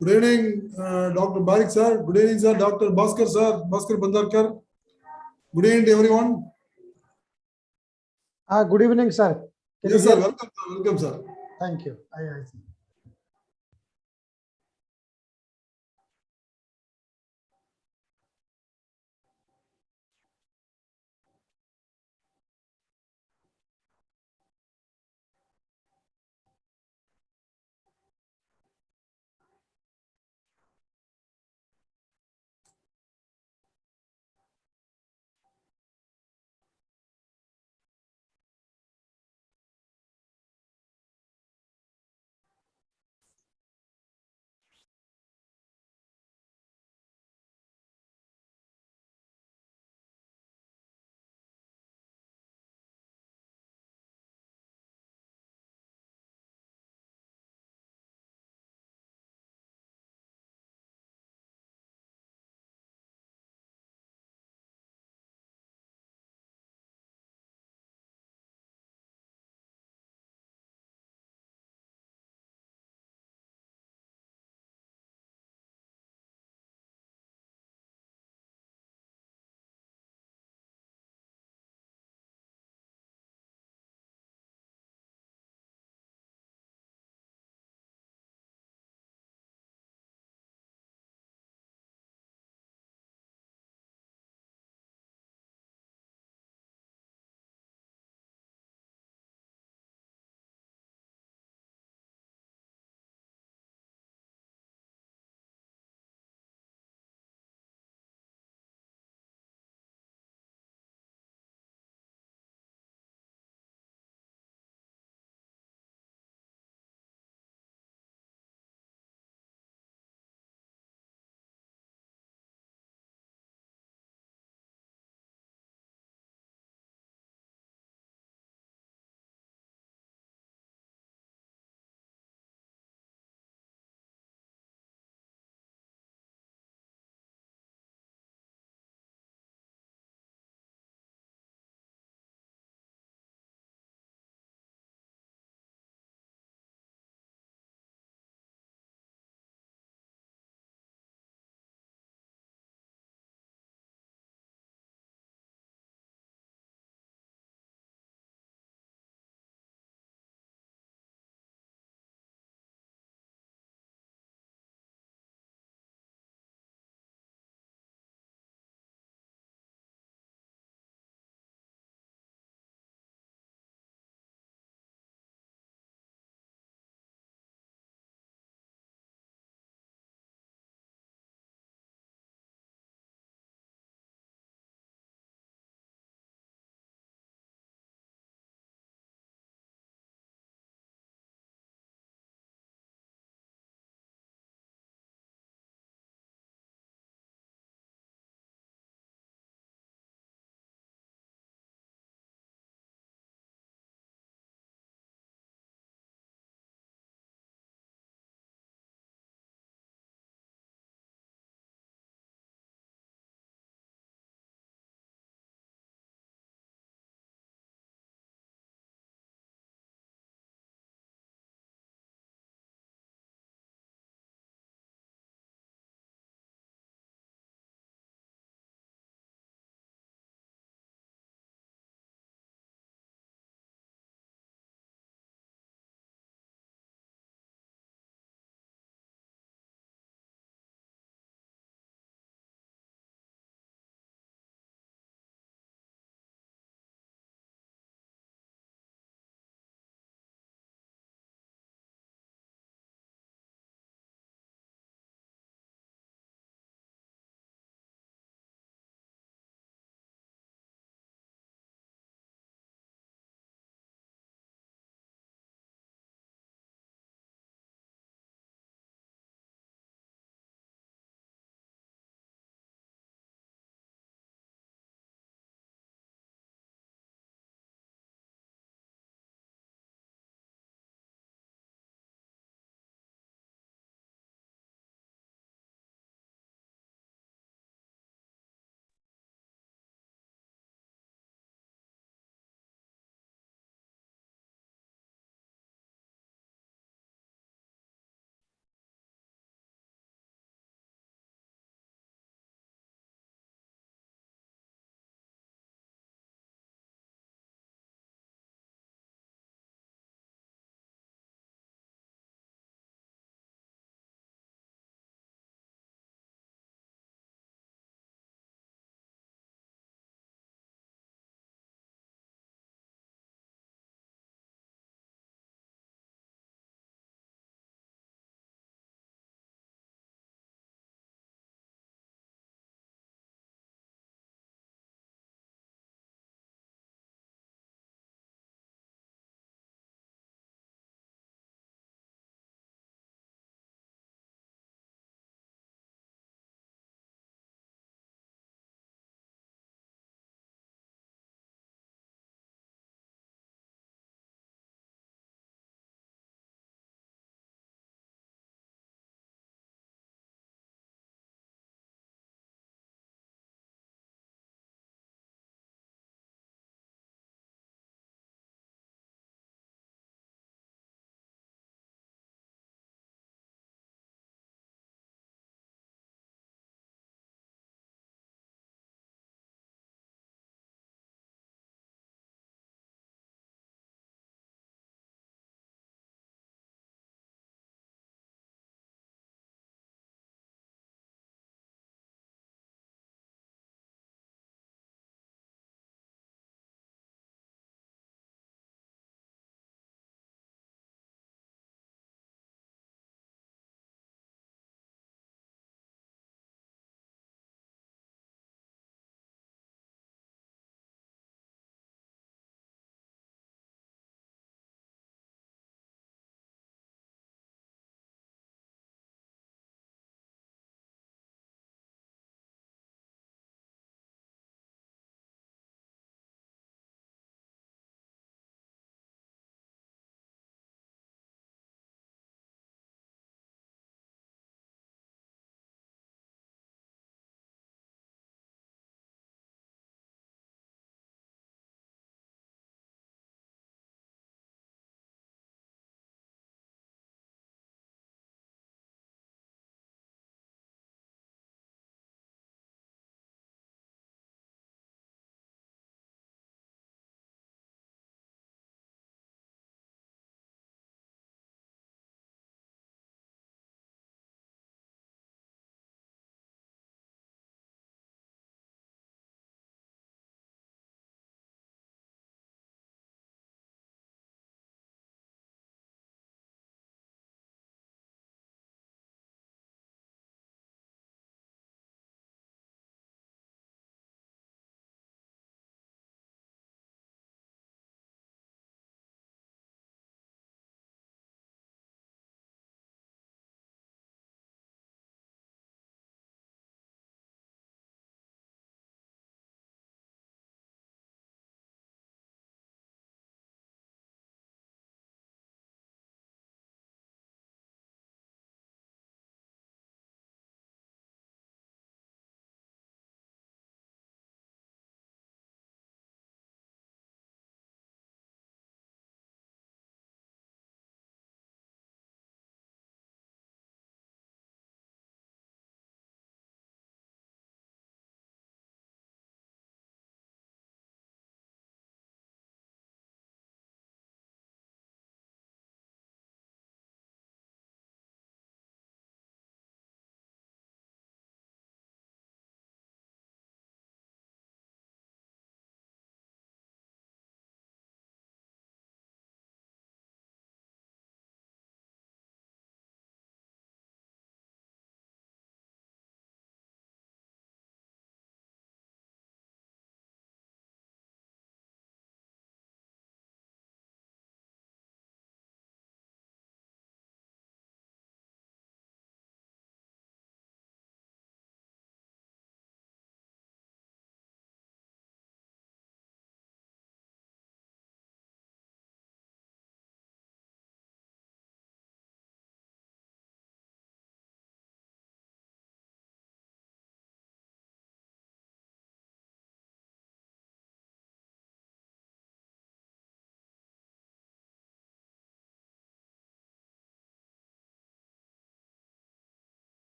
Good evening, Dr. Barik sir. Good evening, sir. Dr. Bhaskar sir. Bhaskar Bandarkar. Good evening to everyone. Good evening, sir. Can Yes, you sir. hear? Welcome, sir. Welcome, sir. Thank you. I see.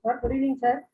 Sir, good evening, sir.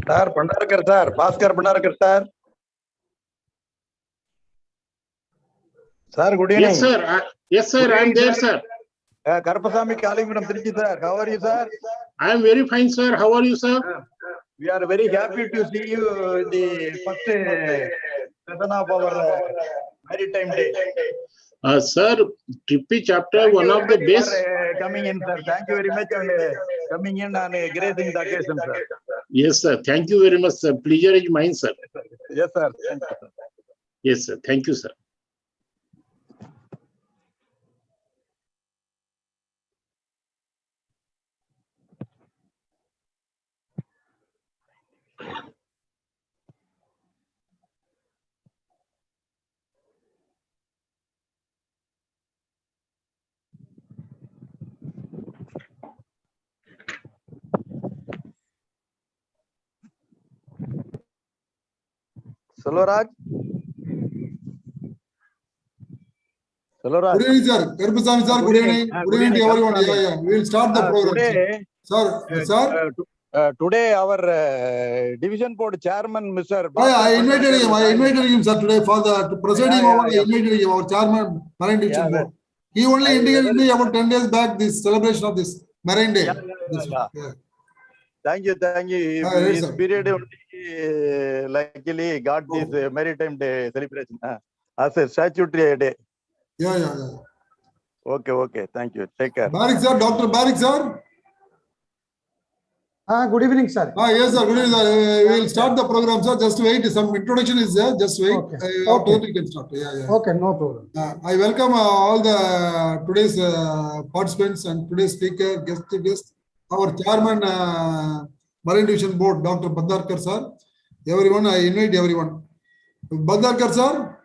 Sir, Bhandarkar sir, Bhaskar Bhandarkar sir. Sir, good evening. Yes, sir. Yes, sir. Good I am evening, there, sir. sir. Karpasamy calling from Trichy sir. How are you, sir? I am very fine, sir. How are you, sir? We are very happy to see you in the first session of our maritime day. Sir, Trippi chapter, Thank one you of the very much best. for coming in, sir. Thank you very much and coming in and gracing the occasion, sir. Yes, sir. Thank you very much, sir. Pleasure is mine, sir. Yes, sir. Thank you, sir. Yes, sir. Thank you, sir. Salwaraj. Salwaraj. Good evening, sir. Karpasamy sir, good evening. Good evening to everyone. Yeah, yeah. We will start the program. Sir. Sir, Today our division board chairman, Mr. I invited him, sir, today for the presiding over. I invited him, our chairman, Marine Division Board. He only indicated me about 10 days back this celebration of this Marine Day. Thank you. Yes, His sir. period luckily got this Maritime Day celebration as a statutory day. Yeah. Okay. Thank you. Take care. Barik sir, Dr. Barik sir. Good evening, sir. Yes, sir. Good evening, sir. We will start the program, sir. Just wait. Some introduction is there. Just wait. Okay. After that, we can start. Yeah. Okay, no problem. I welcome all the today's participants and today's speaker, guest, our chairman, Marine Division Board, Dr. Bhandarkar sir. Everyone, I invite everyone. Bhandarkar sir,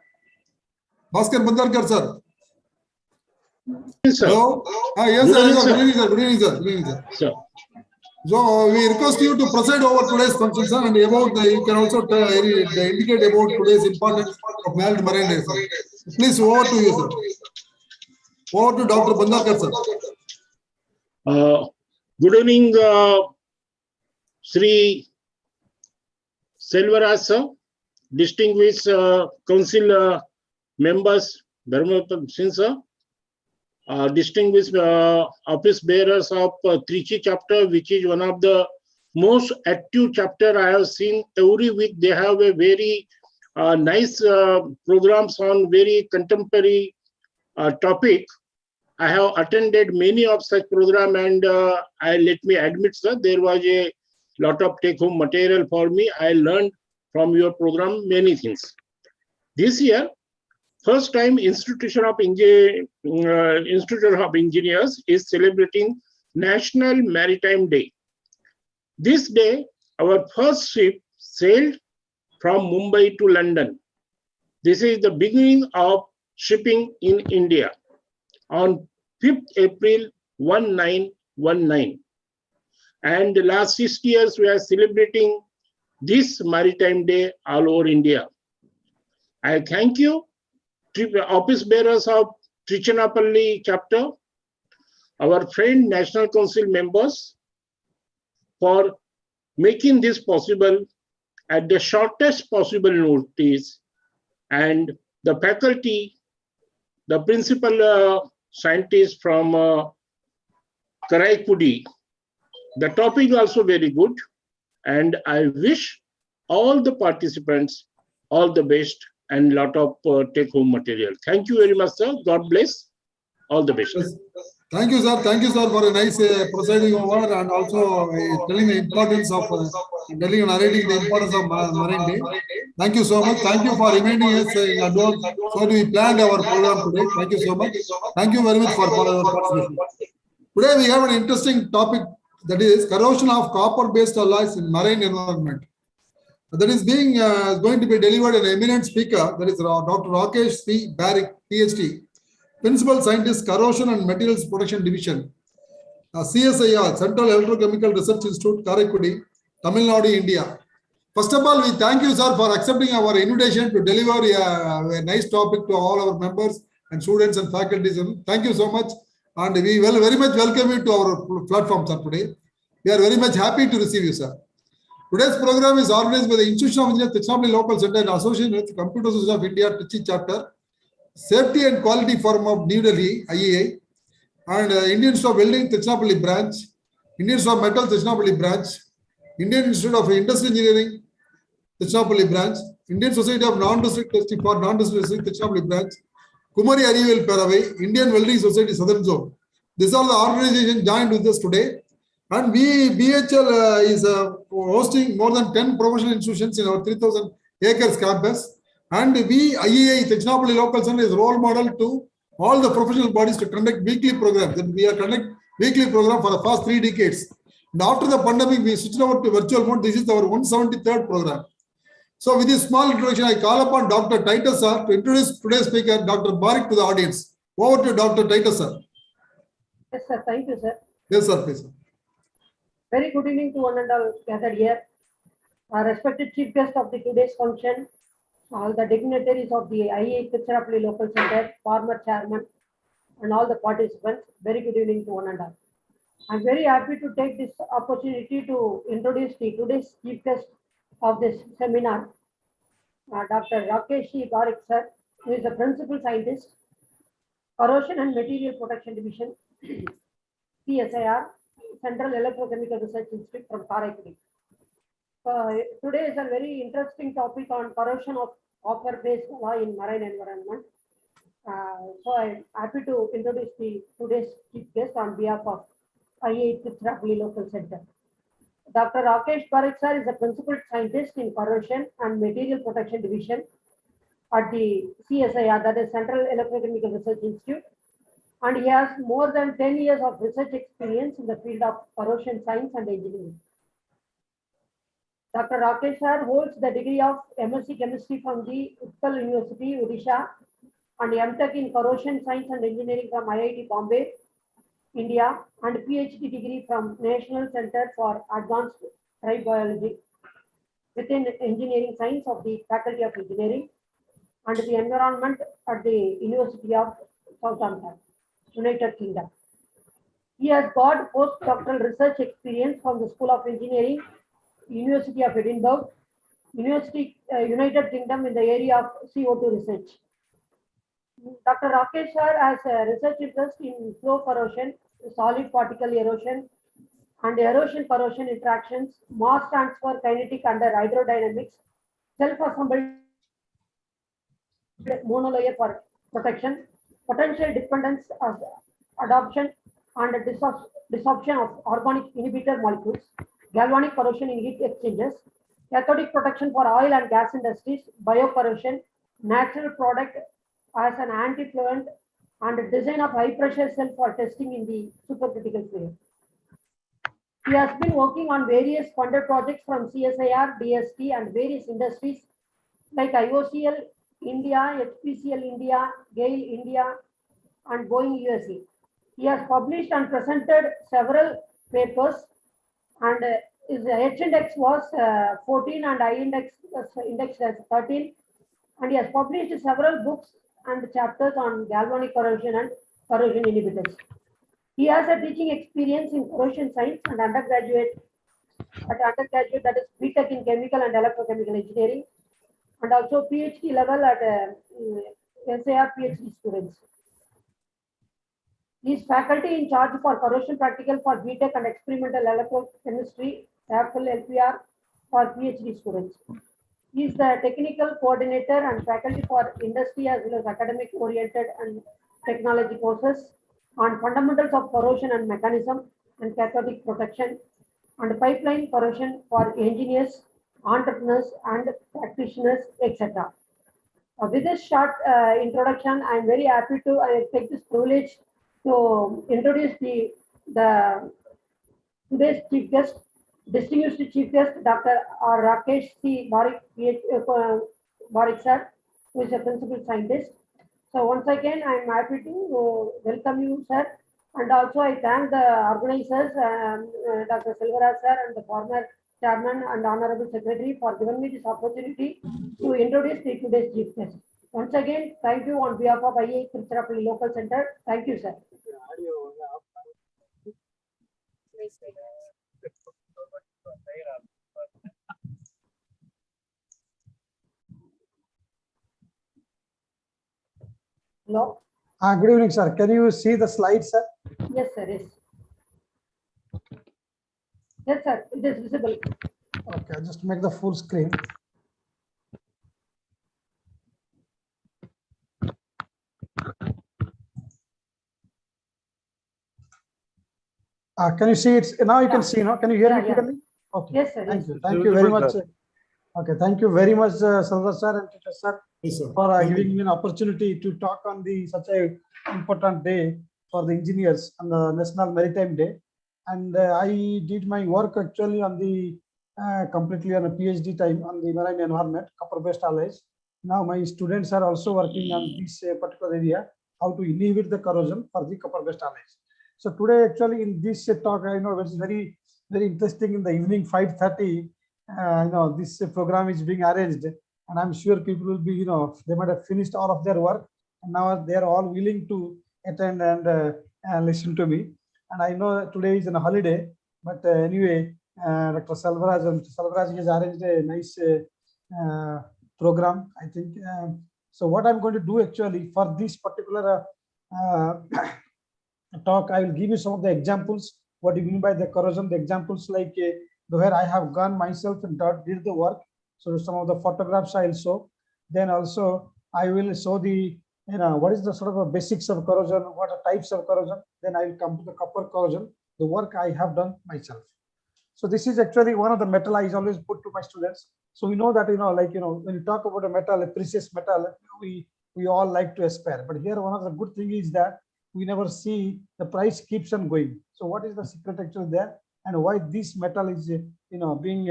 Bhaskar Bhandarkar sir. Yes, sir. Hello. Yes, Good evening, sir. sir. Good evening, sir. Good evening, sir. Good evening, sir. Sir. So we request you to preside over today's function, sir, and about you can also indicate about today's importance of World Marine Day, sir. Please, over to you, sir. Over to Dr. Bhandarkar, sir. Good evening, Sri Selvaraj sir, distinguished council members, Dharmapal Singh sir, distinguished office bearers of Trichy chapter, which is one of the most active chapter I have seen. Every week they have a very nice programs on very contemporary topic. I have attended many of such program, and let me admit, sir, there was a lot of take-home material for me. I learned from your program many things. This year, first time Institute of Engineers is celebrating National Maritime Day. This day, our first ship sailed from Mumbai to London. This is the beginning of shipping in India on 5th April 1919. And the last 6 years, we are celebrating this Maritime Day all over India. I thank you, office bearers of Trichinapalli chapter, our friend National Council members, for making this possible at the shortest possible notice, and the faculty, the principal scientist from Karaikudi. The topic is also very good, and I wish all the participants all the best and lot of take-home material. Thank you very much, sir. God bless. All the best. Yes. Thank you, sir. Thank you, sir, for a nice presiding over and also telling the importance of telling and narrating the importance of Marine Day. Thank you so much. Thank you for reminding us in advance. So we planned our program today. Thank you so much. Thank you very much for your participation. Today we have an interesting topic, that is corrosion of copper-based alloys in marine environment. That is going to be delivered an eminent speaker, that is Dr. Rakesh C. Barik, PhD, Principal Scientist, Corrosion and Materials Protection Division, CSIR, Central Electrochemical Research Institute, Karaikudi, Tamil Nadu, India. First of all, we thank you, sir, for accepting our invitation to deliver a nice topic to all our members and students and faculties. Thank you so much. And we will very much welcome you to our platform, sir, today. We are very much happy to receive you, sir. Today's program is organized by the Institution of Engineers, Trichinapalli Local Center in association with Computer Science of India, Trichy Chapter, Safety and Quality Forum of New Delhi, IEA, and Indian Institute of Welding, Trichinapalli Branch, Indian Institute of Metal, Trichinapalli Branch, Indian Institute of Industrial Engineering, Trichinapalli Branch, Indian Society of Non-District Testing for Non-District Testing, Trichinapalli Branch, Kumari Arivel Paravai, Indian Welding Society, Southern Zone. These are the organizations joined with us today. And BHL is hosting more than 10 professional institutions in our 3,000 acres campus. And IEA, Trichinapalli Local Center, is role model to all the professional bodies to conduct weekly programs. And we are conducting weekly program for the past 3 decades. And after the pandemic, we switched over to virtual mode. This is our 173rd program. So with this small introduction, I call upon Dr. Titus sir to introduce today's speaker, Dr. Barik, to the audience. Over to Dr. Titus sir. Yes, sir. Thank you, sir. Yes, sir, please. Very good evening to one and all gathered here. Our respected chief guest of the today's function, all the dignitaries of the IEA Trichinapalli Local Center, former chairman, and all the participants. Very good evening to one and all. I'm very happy to take this opportunity to introduce the today's chief guest of this seminar, Dr. Rakesh C. Barik sir, who is the principal scientist, Corrosion and Material Protection Division, CSIR, Central Electrochemical Research Institute from Karaikudi. Today is a very interesting topic on corrosion of copper-based alloy in marine environment. So I'm happy to introduce today's chief guest on behalf of IIT Tiruchirappalli Local Center. Dr. Rakesh Parekh sir is a principal scientist in corrosion and material protection division at the CSIR, that is Central Electrochemical Research Institute, and he has more than 10 years of research experience in the field of corrosion science and engineering. Dr. Rakesh sir holds the degree of MSc Chemistry from the Utkal University, Odisha, and MTech in Corrosion Science and Engineering from IIT Bombay, India, and PhD degree from National Center for Advanced Tribology within Engineering Science of the Faculty of Engineering and the Environment at the University of Southampton, United Kingdom. He has got postdoctoral research experience from the School of Engineering, University of Edinburgh, United Kingdom in the area of CO2 research. Dr. Rakesh sir has a research interest in flow corrosion, solid particle erosion, and erosion corrosion interactions, mass transfer kinetic under hydrodynamics, self-assembled monolayer for protection, potential dependence of adoption and disruption of organic inhibitor molecules, galvanic corrosion in heat exchangers, cathodic protection for oil and gas industries, biocorrosion, natural product as an anti-fluent, and design of high pressure cell for testing in the supercritical fluid. He has been working on various funded projects from CSIR, DST, and various industries like IOCL India, HPCL India, GAIL India, and Boeing USA. He has published and presented several papers, and his H-index was 14 and I-index indexed as 13, and he has published several books and chapters on galvanic corrosion and corrosion inhibitors. He has a teaching experience in corrosion science and undergraduate, that is BTech in chemical and electrochemical engineering, and also PhD level at SAR PhD students. He is faculty in charge for corrosion practical for BTech and experimental electrochemistry, AFL LPR for PhD students. He is the technical coordinator and faculty for industry as well as academic oriented and technology courses on fundamentals of corrosion and mechanism and cathodic protection and pipeline corrosion for engineers, entrepreneurs and practitioners, etc. With this short introduction, I am very happy to take this privilege to introduce today's chief guest, distinguished chief guest, Dr. Rakesh C. Parekh sir, who is a principal scientist. So once again, I am happy to welcome you, sir. And also I thank the organizers, Dr. Selvaraj sir and the former chairman and honorable secretary for giving me this opportunity to introduce today's chief guest. Once again, thank you on behalf of IIT Tiruchirappalli Local Center. Thank you, sir. Hello? Good evening, sir. Can you see the slides, sir? Yes, sir. Yes. Yes, sir. It is visible. Okay, I'll just make the full screen. Can you see it? Now you can see, no? Can you hear me clearly? Okay. Yes, sir. Thank Yes. you. Thank you very much. Okay, thank you very much, Salva sir and Tita sir, Yes, sir. for giving me an opportunity to talk on such a important day for the engineers on the National Maritime Day. And I did my work actually on the completely on a PhD time on the marine environment, copper-based alloys. Now my students are also working on this particular area, how to inhibit the corrosion for the copper-based alloys. So today, actually, in this talk, I know it's very, very interesting. In the evening 5:30, this program is being arranged, and I'm sure people will be, they might have finished all of their work, and now they are all willing to attend and listen to me. And I know today is a holiday, but anyway, Dr. Selvaraj has arranged a nice program, I think. So what I'm going to do actually for this particular talk, I will give you some of the examples, what you mean by the corrosion, the examples like where I have gone myself and did the work. So some of the photographs I'll show. Then also I will show the, what is the sort of a basics of corrosion, what are types of corrosion. Then I will come to the copper corrosion, the work I have done myself. So this is actually one of the metal I always put to my students. So we know that, when you talk about a metal, a precious metal, we all like to aspire. But here, one of the good thing is that we never see the price keeps on going. So what is the secret actually there, and why this metal is, being,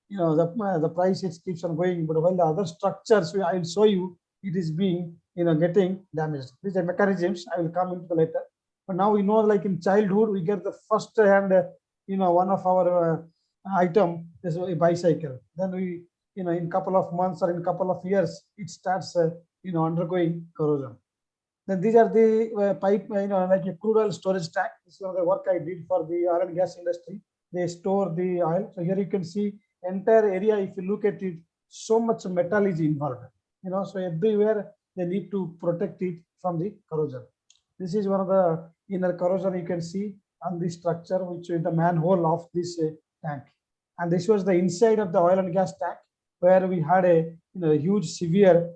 the price it keeps on going, but while the other structures I will show you, it is being, getting damaged. These are mechanisms I will come into later. But now we know, like in childhood, we get the first hand, one of our item is a bicycle. Then we, in couple of months or in couple of years, it starts, undergoing corrosion. Then these are the pipe, like a crude oil storage tank. This is the work I did for the oil and gas industry. They store the oil. So here you can see entire area. If you look at it, so much metal is involved. So everywhere they need to protect it from the corrosion. This is one of the inner corrosion you can see on the structure, which is the manhole of this tank. And this was the inside of the oil and gas tank, where we had a huge severe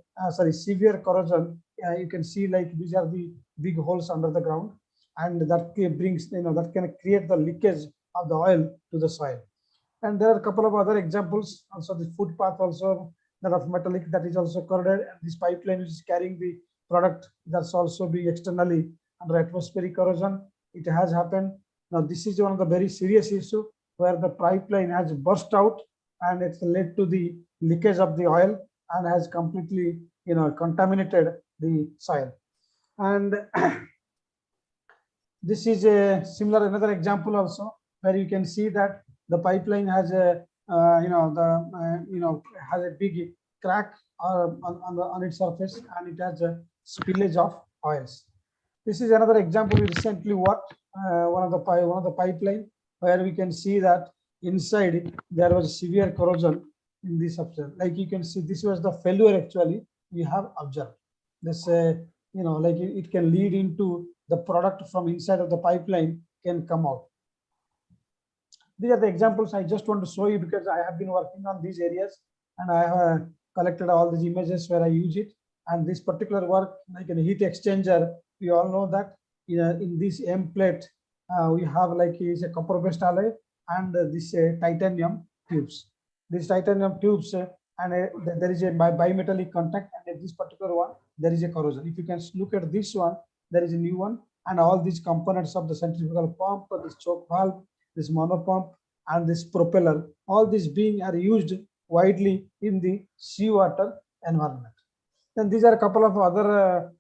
corrosion. You can see, like, these are the big holes under the ground, and that brings, that can create the leakage of the oil to the soil. And there are a couple of other examples. Also, the footpath also that of metallic, that is also corroded. And this pipeline which is carrying the product, that's also being externally under atmospheric corrosion. It has happened. Now, this is one of the very serious issue where the pipeline has burst out, and it's led to the leakage of the oil and has completely, contaminated the soil. And this is a similar, another example also, where you can see that the pipeline has a, has a big crack on its surface, and it has a spillage of oils. This is another example we recently worked, one of the pipeline, where we can see that inside there was severe corrosion in this substance. Like you can see, this was the failure actually we have observed. This, like it can lead into the product from inside of the pipeline can come out. These are the examples I just want to show you, because I have been working on these areas, and I have collected all these images where I use it. And this particular work, like a heat exchanger, we all know that in this M plate, we have like is a copper based alloy and this titanium tubes. These titanium tubes, and there is a bimetallic contact, and at this particular one, there is a corrosion. If you can look at this one, there is a new one, and all these components of the centrifugal pump, this choke valve, this monopump, and this propeller, all these are used widely in the seawater environment. Then these are a couple of other,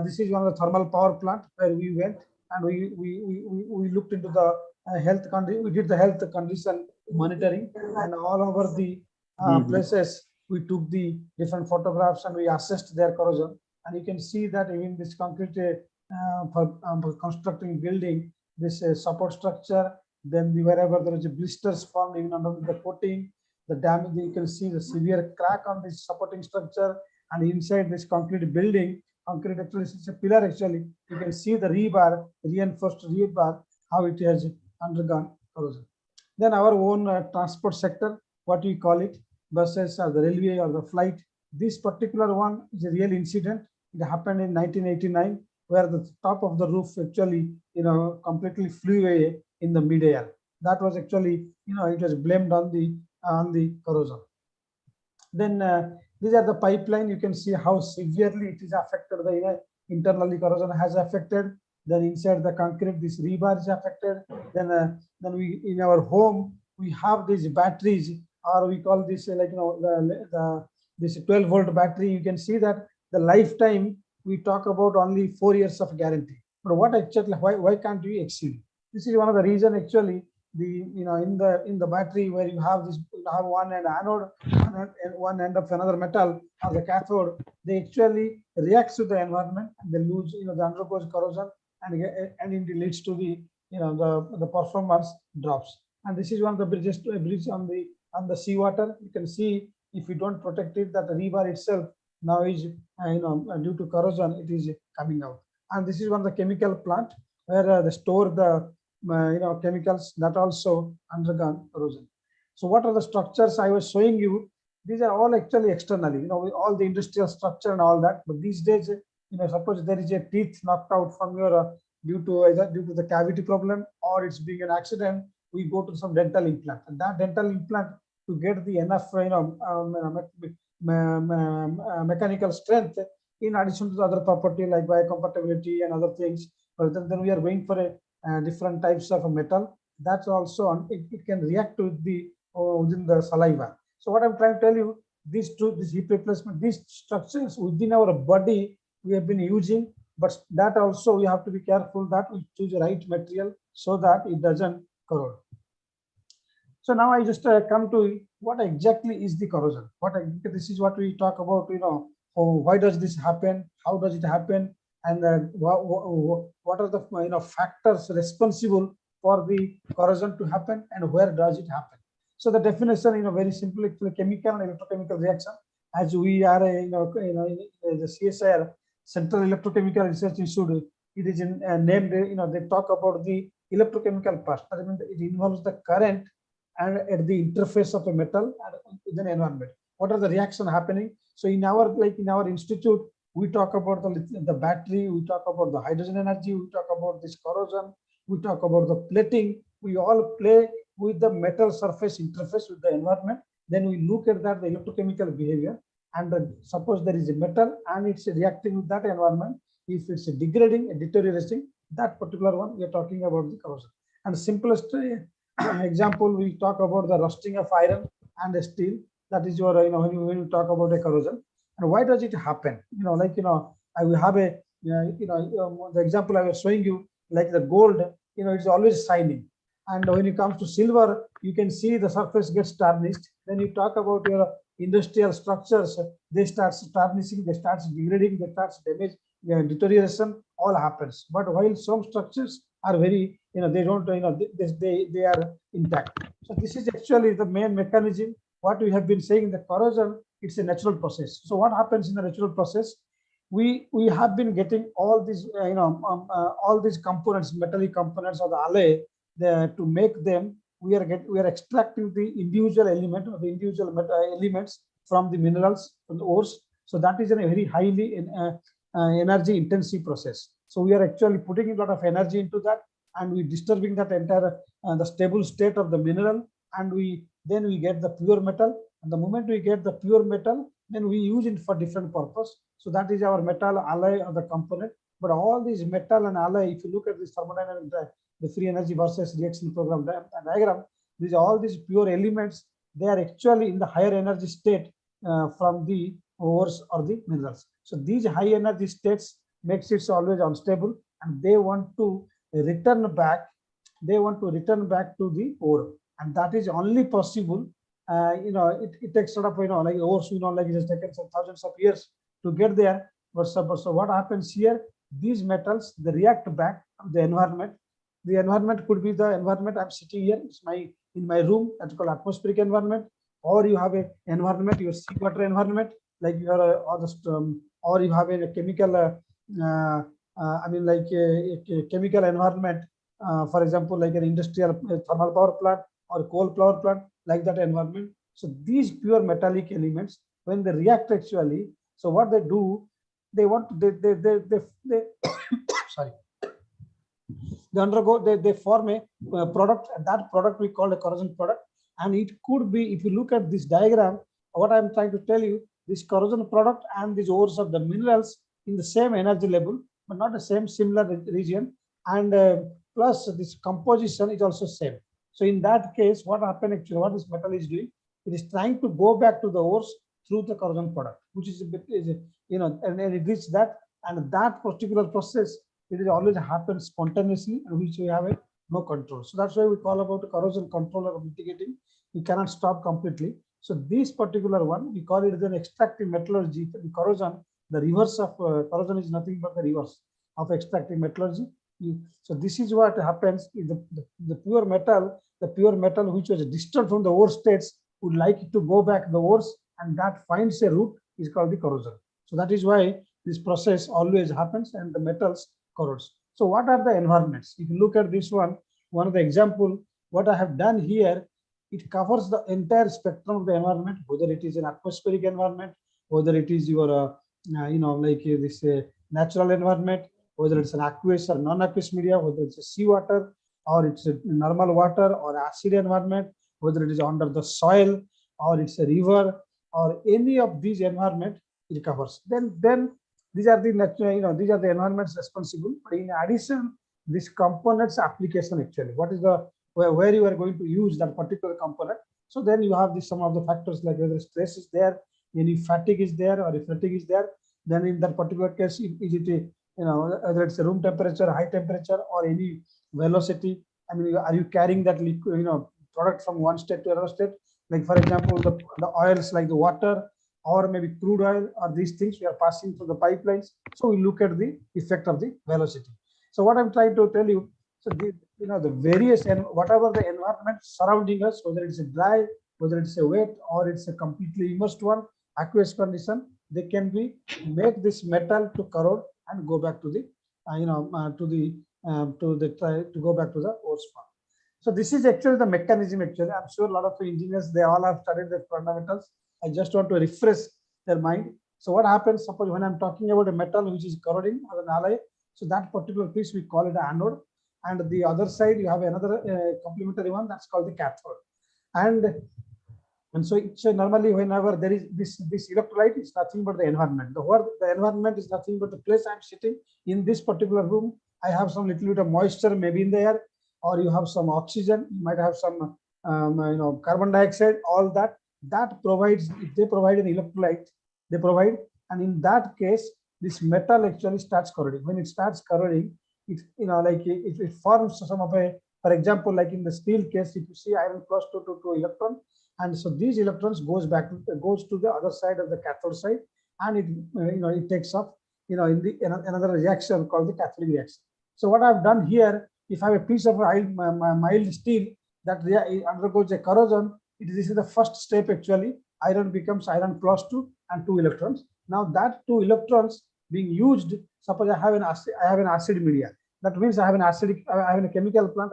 this is one of the thermal power plant where we went and we looked into the health condition. We did the health condition monitoring, and all over the places we took the different photographs and we assessed their corrosion. And you can see that even this concrete for constructing building, this support structure, then wherever there is a blisters formed even under the coating, the damage, you can see the severe crack on this supporting structure. And inside this concrete building, concrete actually is a pillar actually, you can see the rebar, reinforced rebar, how it has undergone corrosion. Then our own transport sector, what we call it, buses or the railway or the flight. This particular one is a real incident. It happened in 1989, where the top of the roof actually, completely flew away in the mid-air. That was actually, it was blamed on the corrosion. Then these are the pipeline. You can see how severely it is affected. The internally corrosion has affected. Then inside the concrete, this rebar is affected. Then we in our home we have these batteries, or we call this this 12-volt battery. You can see that the lifetime we talk about only 4 years of guarantee. But what actually, why can't we exceed? This is one of the reason actually. In the battery, where you have this, you have one end anode and one end of another metal or the cathode, they actually reacts to the environment and they lose, the undergoes corrosion, and it leads to the performance drops. And this is one of the bridges to a bridge on the seawater. You can see if you don't protect it, that the rebar itself now is due to corrosion, it is coming out. And this is one of the chemical plant where they store the chemicals that also undergone corrosion. So what are the structures I was showing you? These are all actually externally, all the industrial structure and all that. But these days, suppose there is a teeth knocked out from your due to either due to the cavity problem or it's being an accident, we go to some dental implant, and that dental implant to get the enough mechanical strength in addition to the other property like biocompatibility and other things. But then we are going for a different types of metal. That's also on, it can react to the within the saliva. So what I'm trying to tell you, these hip replacement, these structures within our body we have been using, but that also we have to be careful that we choose the right material so that it doesn't corrode. So now I just come to what exactly is the corrosion. This is what we talk about. Why does this happen? How does it happen? And what are the factors responsible for the corrosion to happen, and where does it happen? So the definition, very simple, chemical and electrochemical reaction. As we are, in the CSIR, Central Electrochemical Research Institute, it is named. They talk about the electrochemical part. I mean, it involves the current and at the interface of a metal and within the environment. What are the reaction happening? So in our institute, we talk about the battery, we talk about the hydrogen energy, we talk about this corrosion, we talk about the plating. We all play with the metal surface interface with the environment. Then we look at that, the electrochemical behavior, and suppose there is a metal and it's reacting with that environment. If it's degrading and deteriorating, that particular one, we are talking about the corrosion. And simplest example, we talk about the rusting of iron and steel. That is your, when you talk about a corrosion. And why does it happen? I will have a, the example I was showing you, like the gold, it's always shining. And when it comes to silver, you can see the surface gets tarnished. Then you talk about your industrial structures, they start tarnishing, they start degrading, they start damage, deterioration, all happens. But while some structures are very, they don't, they are intact. So this is actually the main mechanism. What we have been saying in the corrosion, it's a natural process. So what happens in the natural process? We have been getting all these, all these components, metallic components of the alloy. To make them, we are extracting the individual element or the individual elements from the minerals, from the ores. So that is a very highly energy intensive process. So we are actually putting a lot of energy into that, and we disturbing that entire the stable state of the mineral, and then we get the pure metal. And the moment we get the pure metal, then we use it for different purpose. So that is our metal alloy of the component. But all these metal and alloy, if you look at this thermodynamic, the free energy versus reaction program diagram, all these pure elements, they are actually in the higher energy state from the ores or the minerals. So these high energy states makes it always unstable, and they want to return back. They want to return back to the ore, and that is only possible. It takes sort of like ores, like it has taken some thousands of years to get there. But so what happens here? These metals, they react back to the environment. The environment could be the environment I'm sitting here. It's in my room. That's called atmospheric environment. Or you have a environment, your seawater environment, like you are or you have a chemical. Like a chemical environment. For example, like an industrial thermal power plant or coal power plant, like that environment. So these pure metallic elements, when they react actually, so what they do, they sorry. They form a product, and that product we call a corrosion product. And it could be, if you look at this diagram, what I'm trying to tell you, this corrosion product and these ores of the minerals in the same energy level, but not the same similar region. And plus this composition is also same. So in that case, what happened actually, what this metal is doing, it is trying to go back to the ores through the corrosion product, which is a bit, and it reaches that, and that particular process, it is always happens spontaneously, and which we have no control. So that's why we call about corrosion control or mitigating. We cannot stop completely. So this particular one, we call it as an extractive metallurgy. The corrosion, the reverse of corrosion is nothing but the reverse of extractive metallurgy. So this is what happens in the pure metal which was distant from the ore states would like it to go back the ores, and that finds a route is called the corrosion. So that is why this process always happens and the metals corrodes. So what are the environments? If you look at this one of the example, what I have done here, it covers the entire spectrum of the environment, whether it is an atmospheric environment, whether it is your, this natural environment, whether it's an aqueous or non-aqueous media, whether it's a seawater or it's a normal water or acid environment, whether it is under the soil or it's a river or any of these environment it covers. Then these are the natural, these are the environments responsible. But in addition, this components application actually, what is the where you are going to use that particular component. So then you have some of the factors like whether stress is there, any fatigue is there, or if fatigue is there, then in that particular case, is it whether it's a room temperature, high temperature, or any velocity. I mean, are you carrying that liquid, product from one state to another state? Like for example, the oils like the water or maybe crude oil or these things we are passing through the pipelines. So we look at the effect of the velocity. So what I'm trying to tell you, so the various and whatever the environment surrounding us, whether it's a dry, whether it's a wet, or it's a completely immersed one, aqueous condition, they can be make this metal to corrode and go back to the to go back to the ore spot. So this is actually the mechanism. Actually, I'm sure a lot of engineers, they all have studied the fundamentals. I just want to refresh their mind. So what happens? Suppose when I'm talking about a metal which is corroding as an alloy, so that particular piece we call it an anode, and the other side you have another complementary one that's called the cathode. And so normally whenever there is this electrolyte, is nothing but the environment. The environment is nothing but the place I'm sitting in this particular room. I have some little bit of moisture maybe in the air, or you have some oxygen, you might have some carbon dioxide, all that provides, if they provide an electrolyte, they provide, and in that case, this metal actually starts corroding. When it starts corroding, it forms some of a, for example, like in the steel case, if you see iron plus 2 electron, and so these electrons goes to the other side of the cathode side, and it takes up in another reaction called the cathodic reaction. So what I've done here, if I have a piece of mild steel that undergoes a corrosion, this is the first step actually. Iron becomes iron plus 2 and 2 electrons. Now that 2 electrons being used, suppose I have an acid media. That means I have a chemical plant.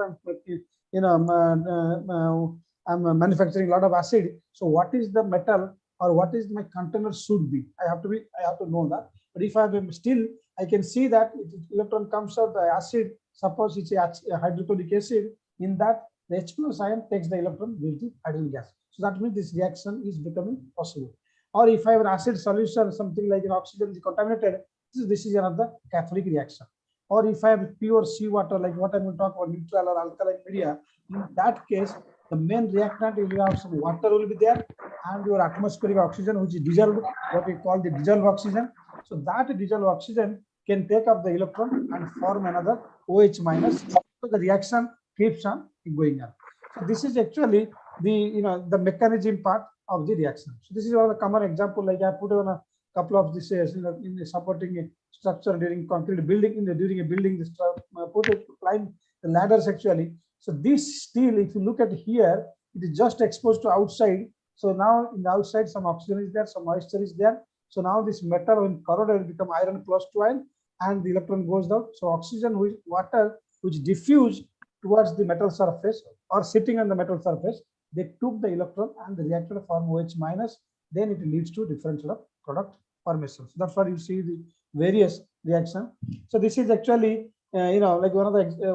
I'm manufacturing a lot of acid. So what is the metal or what is my container should be? I have to know that. But if I have a steel, I can see that electron comes out the acid. Suppose it's a hydrochloric acid. In that, the H plus ion takes the electron with the hydrogen gas. So that means this reaction is becoming possible. Or if I have an acid solution, something like an oxygen is contaminated, this is another cathodic reaction. Or if I have pure seawater, like what I'm going to talk about, neutral or alkaline media, in that case, the main reactant will have some water will be there, and your atmospheric oxygen, which is dissolved, what we call the dissolved oxygen. So that dissolved oxygen can take up the electron and form another OH minus. So the reaction keeps on going on. So this is actually the mechanism part of the reaction. So this is one of the common example. Like I put on a couple of this in the supporting a structure during concrete building during a building. This put it climb the ladders actually. So this steel, if you look at here, it is just exposed to outside. So now in the outside, some oxygen is there, some moisture is there. So now this metal when corroded will become iron plus 2 ion, and the electron goes down. So oxygen with water which diffuse towards the metal surface or sitting on the metal surface, they took the electron and the reactor form OH minus. Then it leads to different sort of product formation. So that's what you see the various reaction. So this is actually like one of the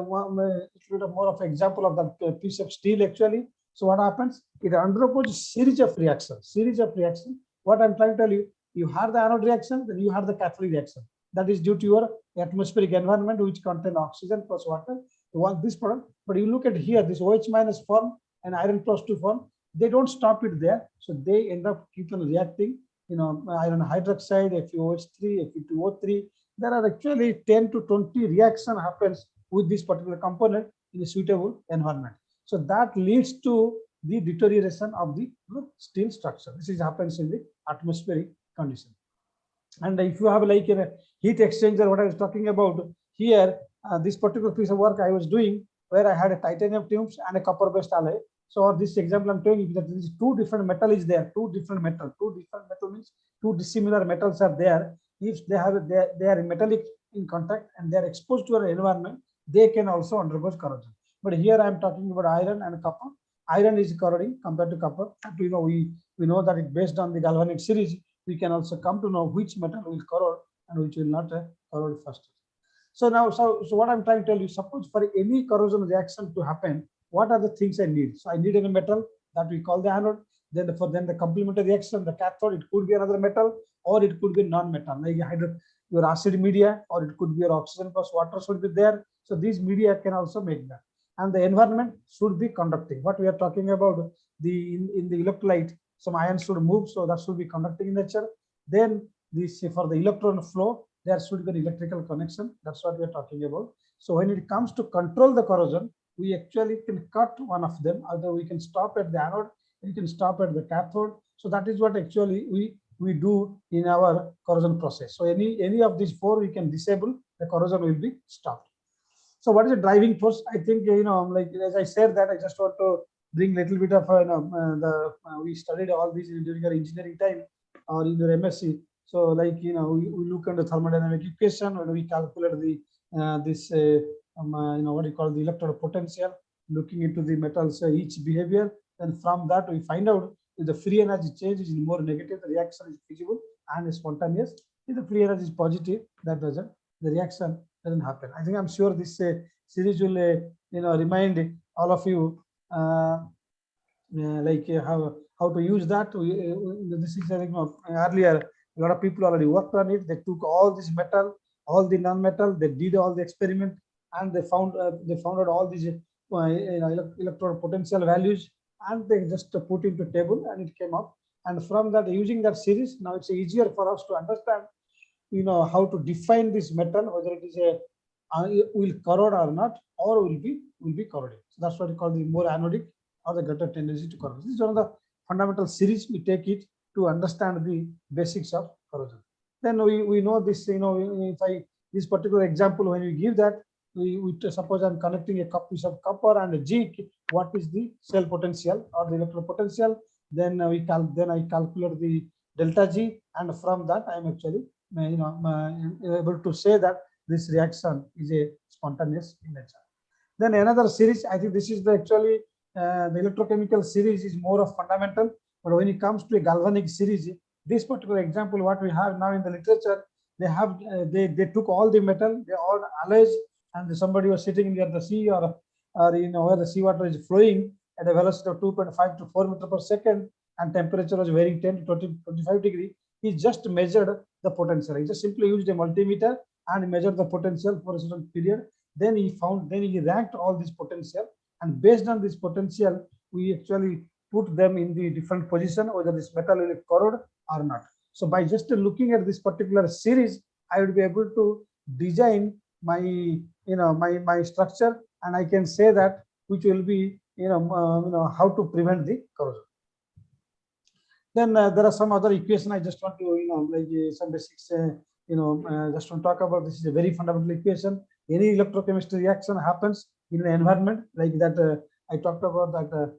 more of an example of that piece of steel actually. So what happens? It undergoes a series of reactions. What I'm trying to tell you, you have the anode reaction, then you have the cathode reaction. That is due to your atmospheric environment, which contain oxygen plus water. You want this product, but you look at here, this OH minus form and iron plus 2 form. They don't stop it there, so they end up keep on reacting. Iron hydroxide, FeOH3, Fe2O3. There are actually 10 to 20 reaction happens with this particular component in a suitable environment. So that leads to the deterioration of the steel structure. This happens in the atmospheric condition. And if you have like a heat exchanger, what I was talking about here, this particular piece of work I was doing, where I had a titanium tubes and a copper-based alloy. So this example I'm telling you that there is two different metal is there, two different metal means two dissimilar metals are there. If they are metallic in contact and they are exposed to our environment, they can also undergo corrosion. But here I am talking about iron and copper. iron is corroding compared to copper. And we know that it based on the galvanic series, we can also come to know which metal will corrode and which will not corrode first. So now, so what I'm trying to tell you, suppose for any corrosion reaction to happen, what are the things I need? So I need a metal that we call the anode. Then the complementary reaction, the cathode, it could be another metal or it could be non-metal, like your acid media, or it could be your oxygen plus water should be there. So these media can also make that. And the environment should be conducting. What we are talking about, in the electrolyte, some ions should move, so that should be conducting in nature. Then this, for the electron flow, there should be an electrical connection. That's what we are talking about. So when it comes to control the corrosion, we actually can cut one of them. Either we can stop at the anode, we can stop at the cathode. So that is what actually we do in our corrosion process. So any of these four we can disable, the corrosion will be stopped. So what is the driving force? I think, like as I said that, I just want to bring little bit of we studied all these during our engineering time or in your MSc. So like we look at the thermodynamic equation when we calculate the what do you call the electrode potential, looking into the metals each behavior, and from that we find out if the free energy change is more negative, the reaction is feasible and spontaneous. If the free energy is positive, the reaction doesn't happen. I think I'm sure this series will remind all of you like how to use that. This is earlier a lot of people already worked on it. They took all this metal, all the non-metal, they did all the experiment, and they found out all these electrode potential values, and they just put into table and it came up. And from that, using that series, now it's easier for us to understand how to define this metal, whether it is will corrode or not, or will be corroding. So that's what we call the more anodic or the greater tendency to corrode. This is one of the fundamental series. We take it to understand the basics of corrosion. Then we know this, if this particular example, when we give that, we suppose I'm connecting a piece of copper and a zinc, what is the cell potential or the electrode potential? Then I calculate the delta G, and from that I'm actually able to say that this reaction is a spontaneous in nature. Then another series, I think this is actually the electrochemical series is more of fundamental, but when it comes to a galvanic series, this particular example, what we have now in the literature, they have they took all the metal, they all alloys, and somebody was sitting near the sea or where the seawater is flowing at a velocity of 2.5 to 4 meters per second, and temperature was varying 10 to 25 degrees. He just measured the potential. He just simply used a multimeter and measured the potential for a certain period. Then he ranked all this potential, and based on this potential, we actually put them in the different position, whether this metal will corrode or not. So by just looking at this particular series, I would be able to design my my structure, and I can say that which will be how to prevent the corrosion. Then there are some other equation I just want to like some basics just to talk about. This is a very fundamental equation. Any electrochemistry reaction happens in an environment like that. I talked about that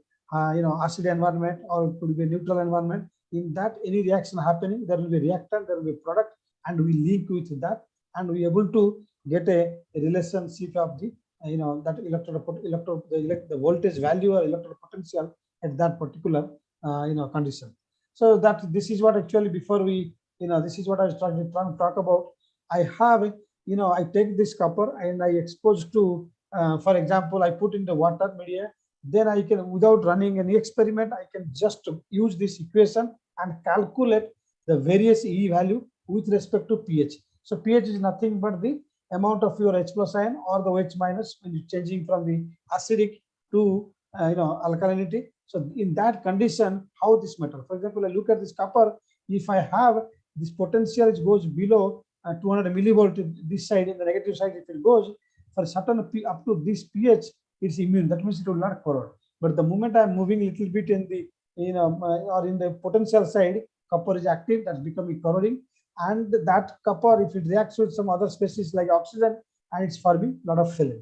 acid environment, or it could be a neutral environment. In that, any reaction happening, there will be a reactant, there will be a product, and we link with that, and we are able to get a relationship of the the voltage value or electrode potential at that particular condition. So that this is what actually before we this is what I was trying to talk about. I have I take this copper and I expose to for example, I put in the water media. Then I can, without running any experiment, I can just use this equation and calculate the various E value with respect to pH. So pH is nothing but the amount of your H plus ion or the H minus when you're changing from the acidic to alkalinity. So in that condition, how this metal, for example, I look at this copper. If I have this potential, it goes below 200 millivolt this side, in the negative side, if it goes for certain up to this pH, it's immune. That means it will not corrode. But the moment I'm moving a little bit in the or in the potential side, copper is active, that's becoming corroding. And that copper, if it reacts with some other species like oxygen, and it's forming a lot of film.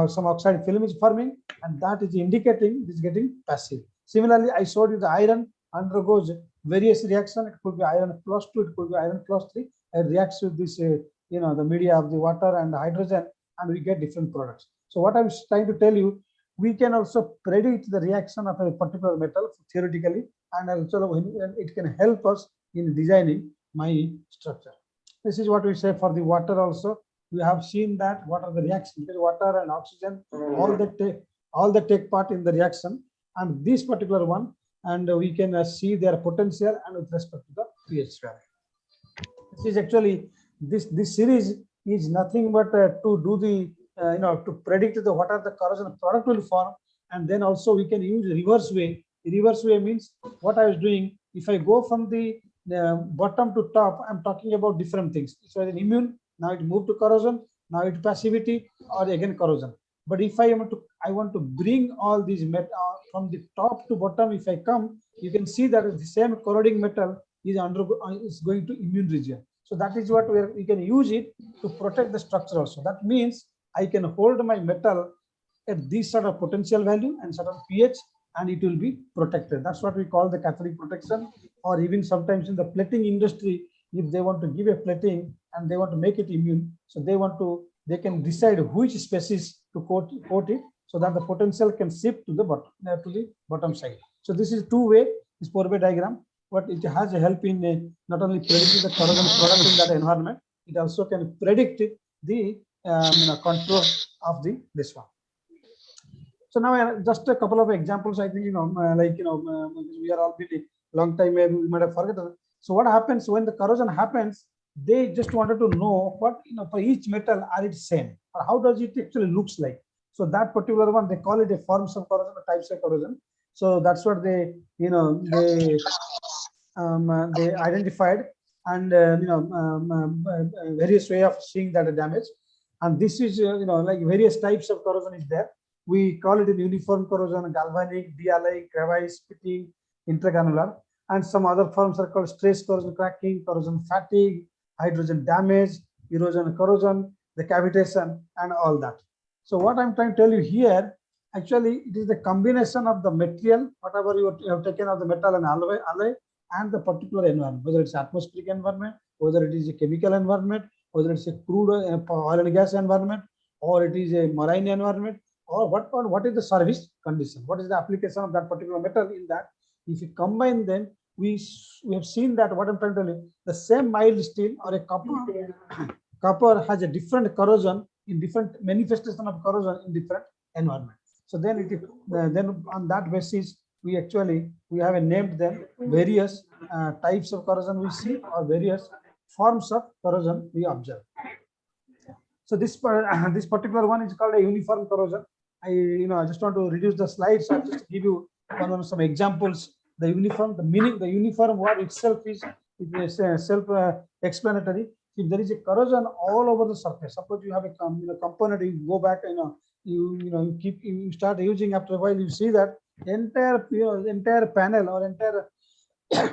Some oxide film is forming, and that is indicating it's getting passive. Similarly, I showed you the iron undergoes various reactions. It could be iron plus 2, it could be iron plus 3. It reacts with this, the media of the water and the hydrogen, and we get different products. So what I'm trying to tell you, we can also predict the reaction of a particular metal theoretically, and also it can help us in designing my structure. This is what we say for the water also. We have seen that what are the reactions between water and oxygen, all that take part in the reaction, and this particular one, and we can see their potential and with respect to the pH value. This is actually this series is nothing but to do the to predict what are the corrosion product will form, and then also we can use reverse way. Reverse way means what I was doing. If I go from the bottom to top, I'm talking about different things. So an immune, now it moved to corrosion, now it passivity, or again corrosion. But if I want to bring all these metal from the top to bottom, if I come, you can see that the same corroding metal is going to immune region. So that is what we can use it to protect the structure also. That means I can hold my metal at this sort of potential value and certain pH, and it will be protected. That's what we call the cathodic protection, or even sometimes in the plating industry, if they want to give a plating and they want to make it immune, so they can decide which species to coat it, so that the potential can shift to the bottom side. So this is two-way, this 4-way diagram, but it has a help in not only predicting the corrosion product in that environment, it also can predict the contour of this one. So now just a couple of examples. I think we are all been a long time, maybe we might have forgotten. So what happens when the corrosion happens? They just wanted to know what for each metal are it same, or how does it actually looks like. So that particular one, they call it a forms of corrosion or types of corrosion. So that's what they identified, and various way of seeing that damage. And this is like various types of corrosion is there. We call it a uniform corrosion, galvanic, de-alloying, crevice, pitting, intragranular, and some other forms are called stress corrosion, cracking, corrosion fatigue, hydrogen damage, erosion corrosion, the cavitation, and all that. So what I'm trying to tell you here, actually, it is the combination of the material, whatever you have taken of the metal and alloy, and the particular environment, whether it's atmospheric environment, whether it is a chemical environment, whether it's a crude oil and gas environment, or it is a marine environment, or what is the service condition, what is the application of that particular metal in that. If you combine them, we have seen that what I'm trying to tell you, the same mild steel or a copper has a different corrosion in different manifestation of corrosion in different environment. So then then on that basis, we have named them various types of corrosion we see, or various forms of corrosion we observe. So this particular one is called a uniform corrosion. I just want to reduce the slides. I'll just give you some examples. The uniform word itself is self-explanatory. If there is a corrosion all over the surface, suppose you have a component, you go back you start using, after a while you see that entire panel or entire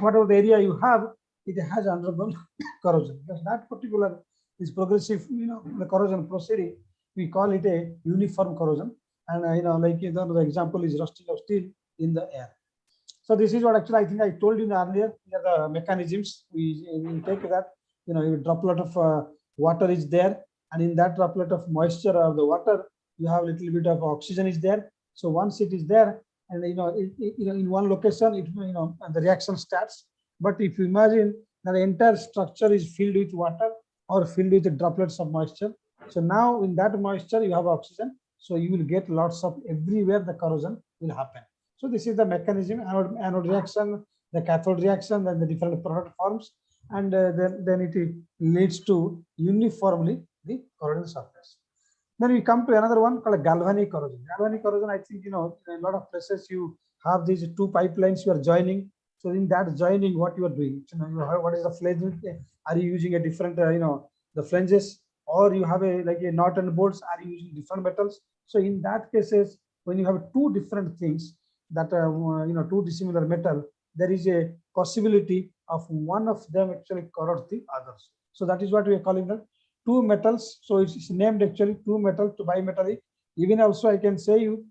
whatever the area you have, it has undergone corrosion. Because that particular is progressive, the corrosion proceeding, we call it a uniform corrosion. And the example is rusting of steel in the air. So this is what actually I think I told you earlier. Here the mechanisms we take that a droplet of water is there, and in that droplet of moisture of the water, you have a little bit of oxygen is there. So once it is there, and in one location, the reaction starts. But if you imagine that the entire structure is filled with water or filled with droplets of moisture, so now in that moisture you have oxygen, so you will get lots of everywhere the corrosion will happen. So this is the mechanism: anode reaction, the cathode reaction, and the different product forms, and then it leads to uniformly the corroded surface. Then we come to another one called galvanic corrosion. Galvanic corrosion, I think in a lot of places you have these two pipelines you are joining. So in that joining, what you are doing, what is the flange? Are you using a different, the flanges, or you have a nut and bolts? Are you using different metals? So in that cases, when you have two different things that two dissimilar metal, there is a possibility of one of them actually corrode the others. So that is what we are calling the two metals. So it's named actually two metal to bimetallic. Even also I can say you,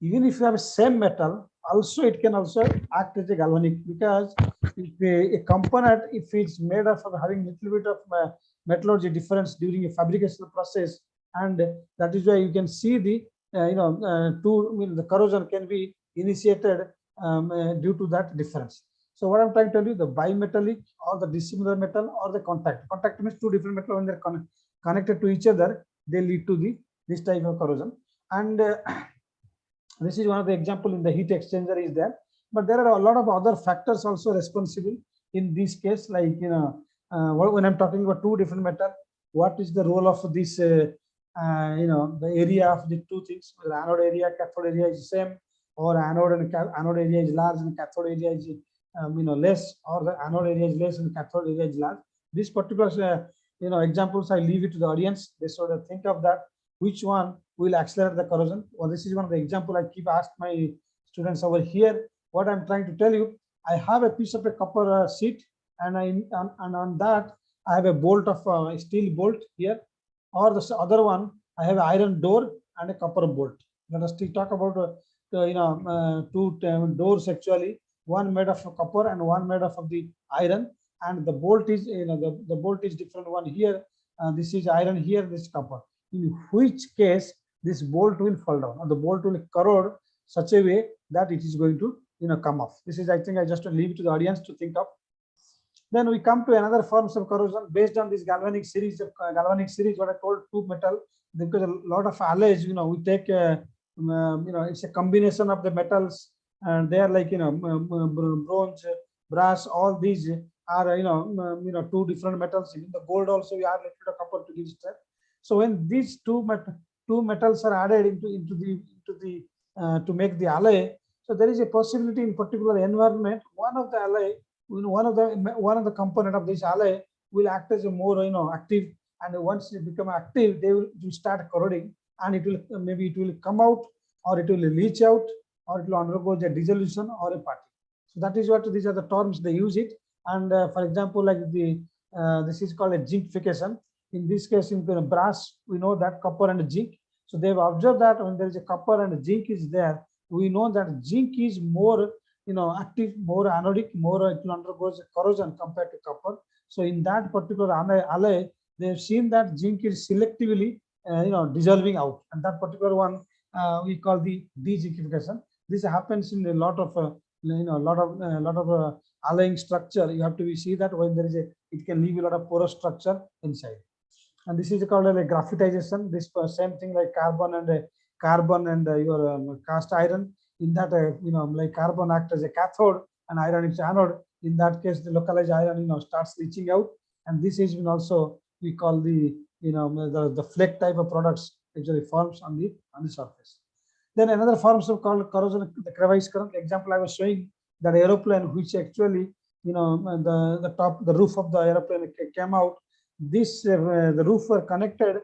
even if you have same metal, also it can also act as a galvanic, because if a component, if it's made of having little bit of metallurgy difference during a fabrication process, and that is why you can see the the corrosion can be initiated due to that difference. So what I'm trying to tell you, the bimetallic or the dissimilar metal or the contact. Contact means two different metal when they're connected to each other, they lead to this type of corrosion. And this is one of the example in the heat exchanger is there, but there are a lot of other factors also responsible in this case, like when I'm talking about two different metal, what is the role of this the area of the two things, whether anode area, cathode area is same, or anode area is large and cathode area is less, or the anode area is less and cathode area is large. This particular examples I leave it to the audience. They sort of think of that, which one will accelerate the corrosion. Well, this is one of the example I keep ask my students over here. What I'm trying to tell you, I have a piece of a copper sheet, and on that I have a bolt of steel bolt here, or the other one I have an iron door and a copper bolt. Let us still talk about two doors actually, one made of copper and one made of the iron, and the bolt is the bolt is different one here. This is iron here, this is copper. In which case this bolt will fall down, or the bolt will corrode such a way that it is going to come off. This is, I think, I just leave it to the audience to think of. Then we come to another forms of corrosion based on this galvanic series. What I told two metal, because a lot of alloys, we take it's a combination of the metals, and they are like bronze, brass, all these are two different metals. In the gold also we are little bit of copper to give strength. So when these two metals are added into the to make the alloy, so there is a possibility in particular environment, one of the alloy, one of the component of this alloy will act as a more active, and once it become active, they will start corroding, and it will maybe it will come out, or it will leach out, or it will undergo a dissolution or a parting. So that is what these are the terms they use it. And for example, like this is called a zincification. In this case, in the brass, we know that copper and zinc. So they've observed that when there is a copper and zinc is there, we know that zinc is more active, more anodic, more it will undergoes corrosion compared to copper. So in that particular alloy, they have seen that zinc is selectively dissolving out, and that particular one we call the de-zincification. This happens in a lot of alloying structure. You have to see that when there is it can leave a lot of porous structure inside. And this is called a graphitization. This same thing like carbon and your cast iron. In that like carbon acts as a cathode and iron is anode. In that case, the localized iron starts leaching out, and this is also we call the the flake type of products actually forms on the surface. Then another forms of called corrosion, the crevice current. Example I was showing that aeroplane, which actually the roof of the aeroplane came out. This the roof were connected,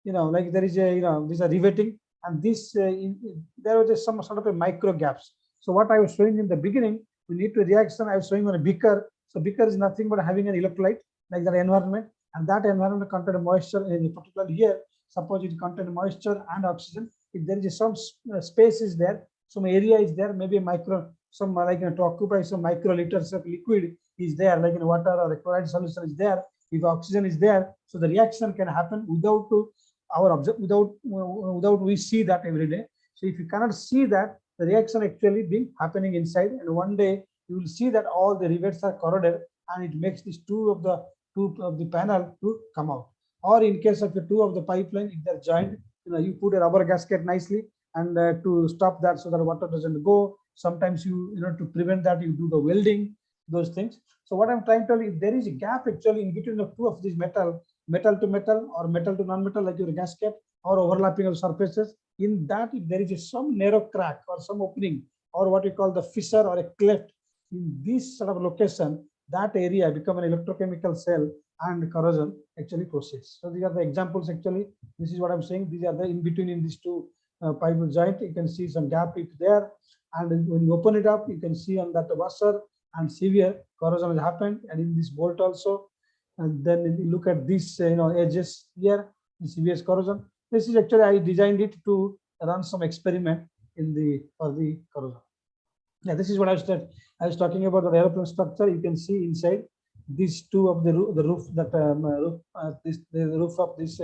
like there is a these are riveting, and this there was some sort of a micro gaps. So what I was showing in the beginning, we need to reaction. I was showing on a beaker. So beaker is nothing but having an electrolyte like that environment, and that environment contains moisture. In particular here, suppose it contains moisture and oxygen. If there is some space is there, some area is there, maybe some like to occupy some microliters of liquid is there, like in water or a chloride solution is there. If oxygen is there, so the reaction can happen without we see that every day. So if you cannot see that, the reaction actually being happening inside, and one day you will see that all the rivets are corroded, and it makes these two of the panel to come out. Or in case of the two of the pipeline, if they're joined, you put a rubber gasket nicely, and to stop that so that water doesn't go. Sometimes to prevent that, you do the welding, those things. So what I'm trying to tell you, if there is a gap actually in between the two of these metal to metal or metal to non-metal, like your gasket, or overlapping of surfaces, in that if there is some narrow crack or some opening, or what we call the fissure or a cleft in this sort of location, that area become an electrochemical cell, and corrosion actually proceeds. So these are the examples actually. This is what I'm saying. These are the in between in these two pipe joint. You can see some gap if there, and when you open it up, you can see on that washer and severe corrosion has happened, and in this bolt also. And then you look at these edges here, the severe corrosion. This is actually I designed it to run some experiment for the corrosion. Yeah, this is what I was talking about, the aeroplane structure. You can see inside these two of the roof that the roof of this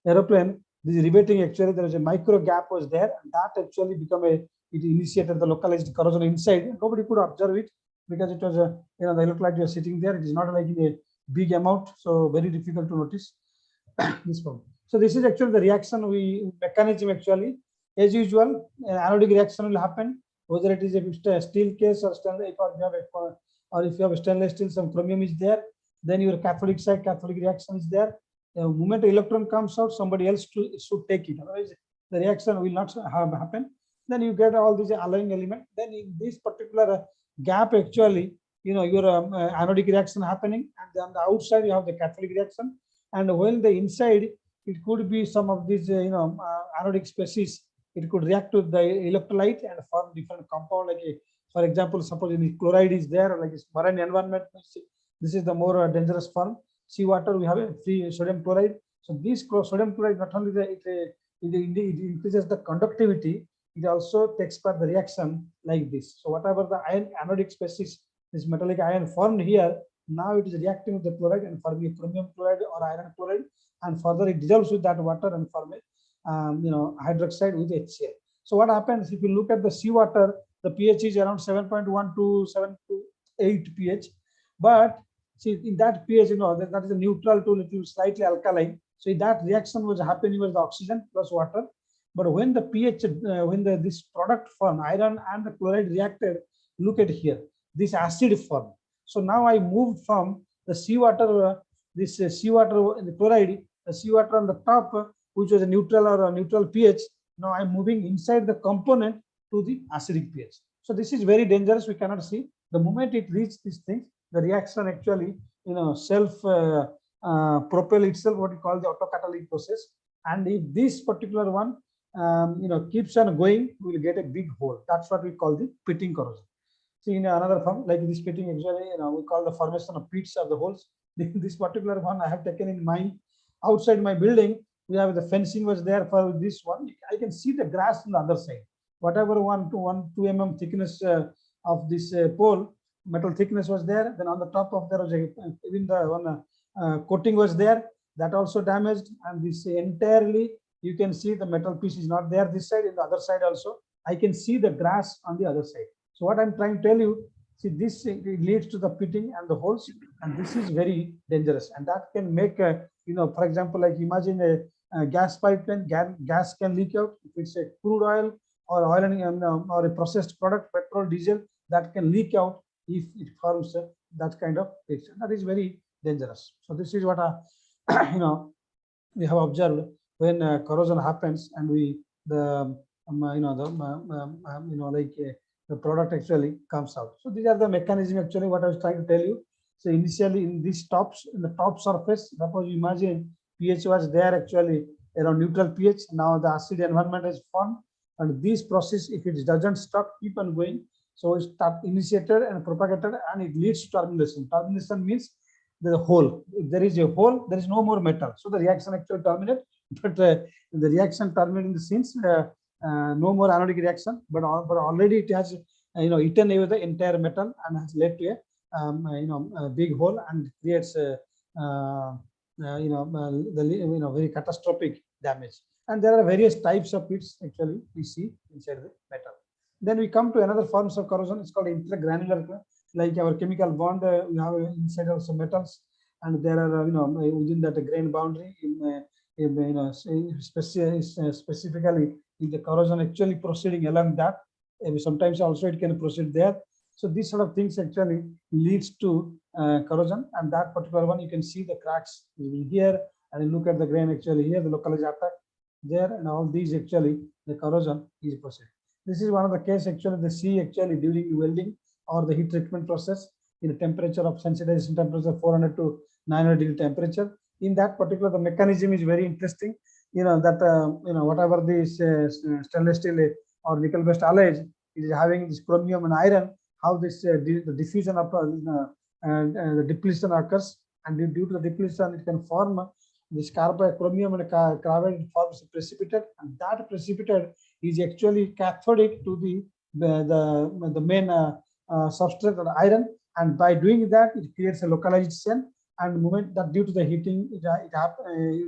aeroplane. this rebating, actually there was a micro gap was there, and that actually become a, it initiated the localized corrosion inside. Nobody could observe it because it was a, the electrolyte was sitting there. It is not like in a big amount, so very difficult to notice this problem. So this is actually the reaction mechanism actually. As usual, anodic reaction will happen, whether it is a steel case or stainless, or if you have a stainless steel, some chromium is there, then your cathodic side, cathodic reaction is there. The moment the electron comes out, somebody else should take it. Otherwise, the reaction will not happen. Then you get all these alloying element. Then in this particular gap, actually, your anodic reaction happening, and on the outside you have the cathodic reaction. And when the inside, it could be some of these, anodic species. It could react to the electrolyte and form different compound. Like, for example, suppose any chloride is there, like marine environment. This is the more dangerous form. Seawater, we have a free sodium chloride. So this sodium chloride, not only it increases the conductivity, it also takes part the reaction like this. So whatever the anodic species, this metallic ion formed here, now it is reacting with the chloride and forming chromium chloride or iron chloride, and further it dissolves with that water and form a hydroxide with HCl. So what happens if you look at the seawater, the pH is around 7.1 to 7 to 8 pH, but see in that pH, that is a neutral to little slightly alkaline. So that reaction was happening with the oxygen plus water. But when the pH, this product form, iron and the chloride reacted, look at here, this acid form. So now I moved from the seawater, seawater in the chloride, the seawater on the top, which was a neutral or a neutral pH. Now I'm moving inside the component to the acidic pH. So this is very dangerous. We cannot see. The moment it reaches this thing, the reaction actually, self propel itself, what we call the autocatalytic process. And if this particular one, keeps on going, we will get a big hole. That's what we call the pitting corrosion. See, in another form, like this pitting, actually, we call the formation of pits of the holes. This particular one I have taken in mind. Outside my building, we have the fencing was there for this one. I can see the grass on the other side. Whatever 1 to 2 mm thickness of this pole, metal thickness was there. Then on the top of there was even the one coating was there. That also damaged. And this entirely, you can see the metal piece is not there this side. In the other side also, I can see the grass on the other side. So what I'm trying to tell you, see, this it leads to the pitting and the holes, and this is very dangerous. And that can make, for example, like imagine a gas pipeline, gas can leak out. If it's a crude oil or oil and or a processed product, petrol, diesel, that can leak out if it forms that kind of picture. That is very dangerous. So this is what we have observed when corrosion happens, and the product actually comes out. So these are the mechanism actually what I was trying to tell you. So initially in these in the top surface, suppose you imagine pH was there actually around neutral pH. Now the acid environment has formed, and this process, if it doesn't stop, keep on going. So it's initiated and propagated, and it leads to termination. Termination means the hole. If there is a hole, there is no more metal. So the reaction actually terminates, but the reaction terminates in the sense no more anodic reaction, but already it has eaten away the entire metal and has led to a big hole and creates very catastrophic damage. And there are various types of pits actually we see inside the metal. Then we come to another forms of corrosion. It's called intergranular, like our chemical bond. We have inside also metals, and there are within that grain boundary. Specifically, if the corrosion actually proceeding along that, sometimes also it can proceed there. So these sort of things actually leads to corrosion, and that particular one you can see the cracks here, and you look at the grain actually here, the localized attack there, and all these actually the corrosion is proceeding. This is one of the case actually the C actually during welding or the heat treatment process in a temperature of sensitization temperature 400 to 900 degree temperature. In that particular, the mechanism is very interesting. Whatever this stainless steel or nickel based alloys is having this chromium and iron, how this the diffusion of the depletion occurs, and due to the depletion it can form this chromium and carbide forms a precipitate, and that precipitate is actually cathodic to the main substrate of iron, and by doing that it creates a localized cell, and moment that due to the heating, it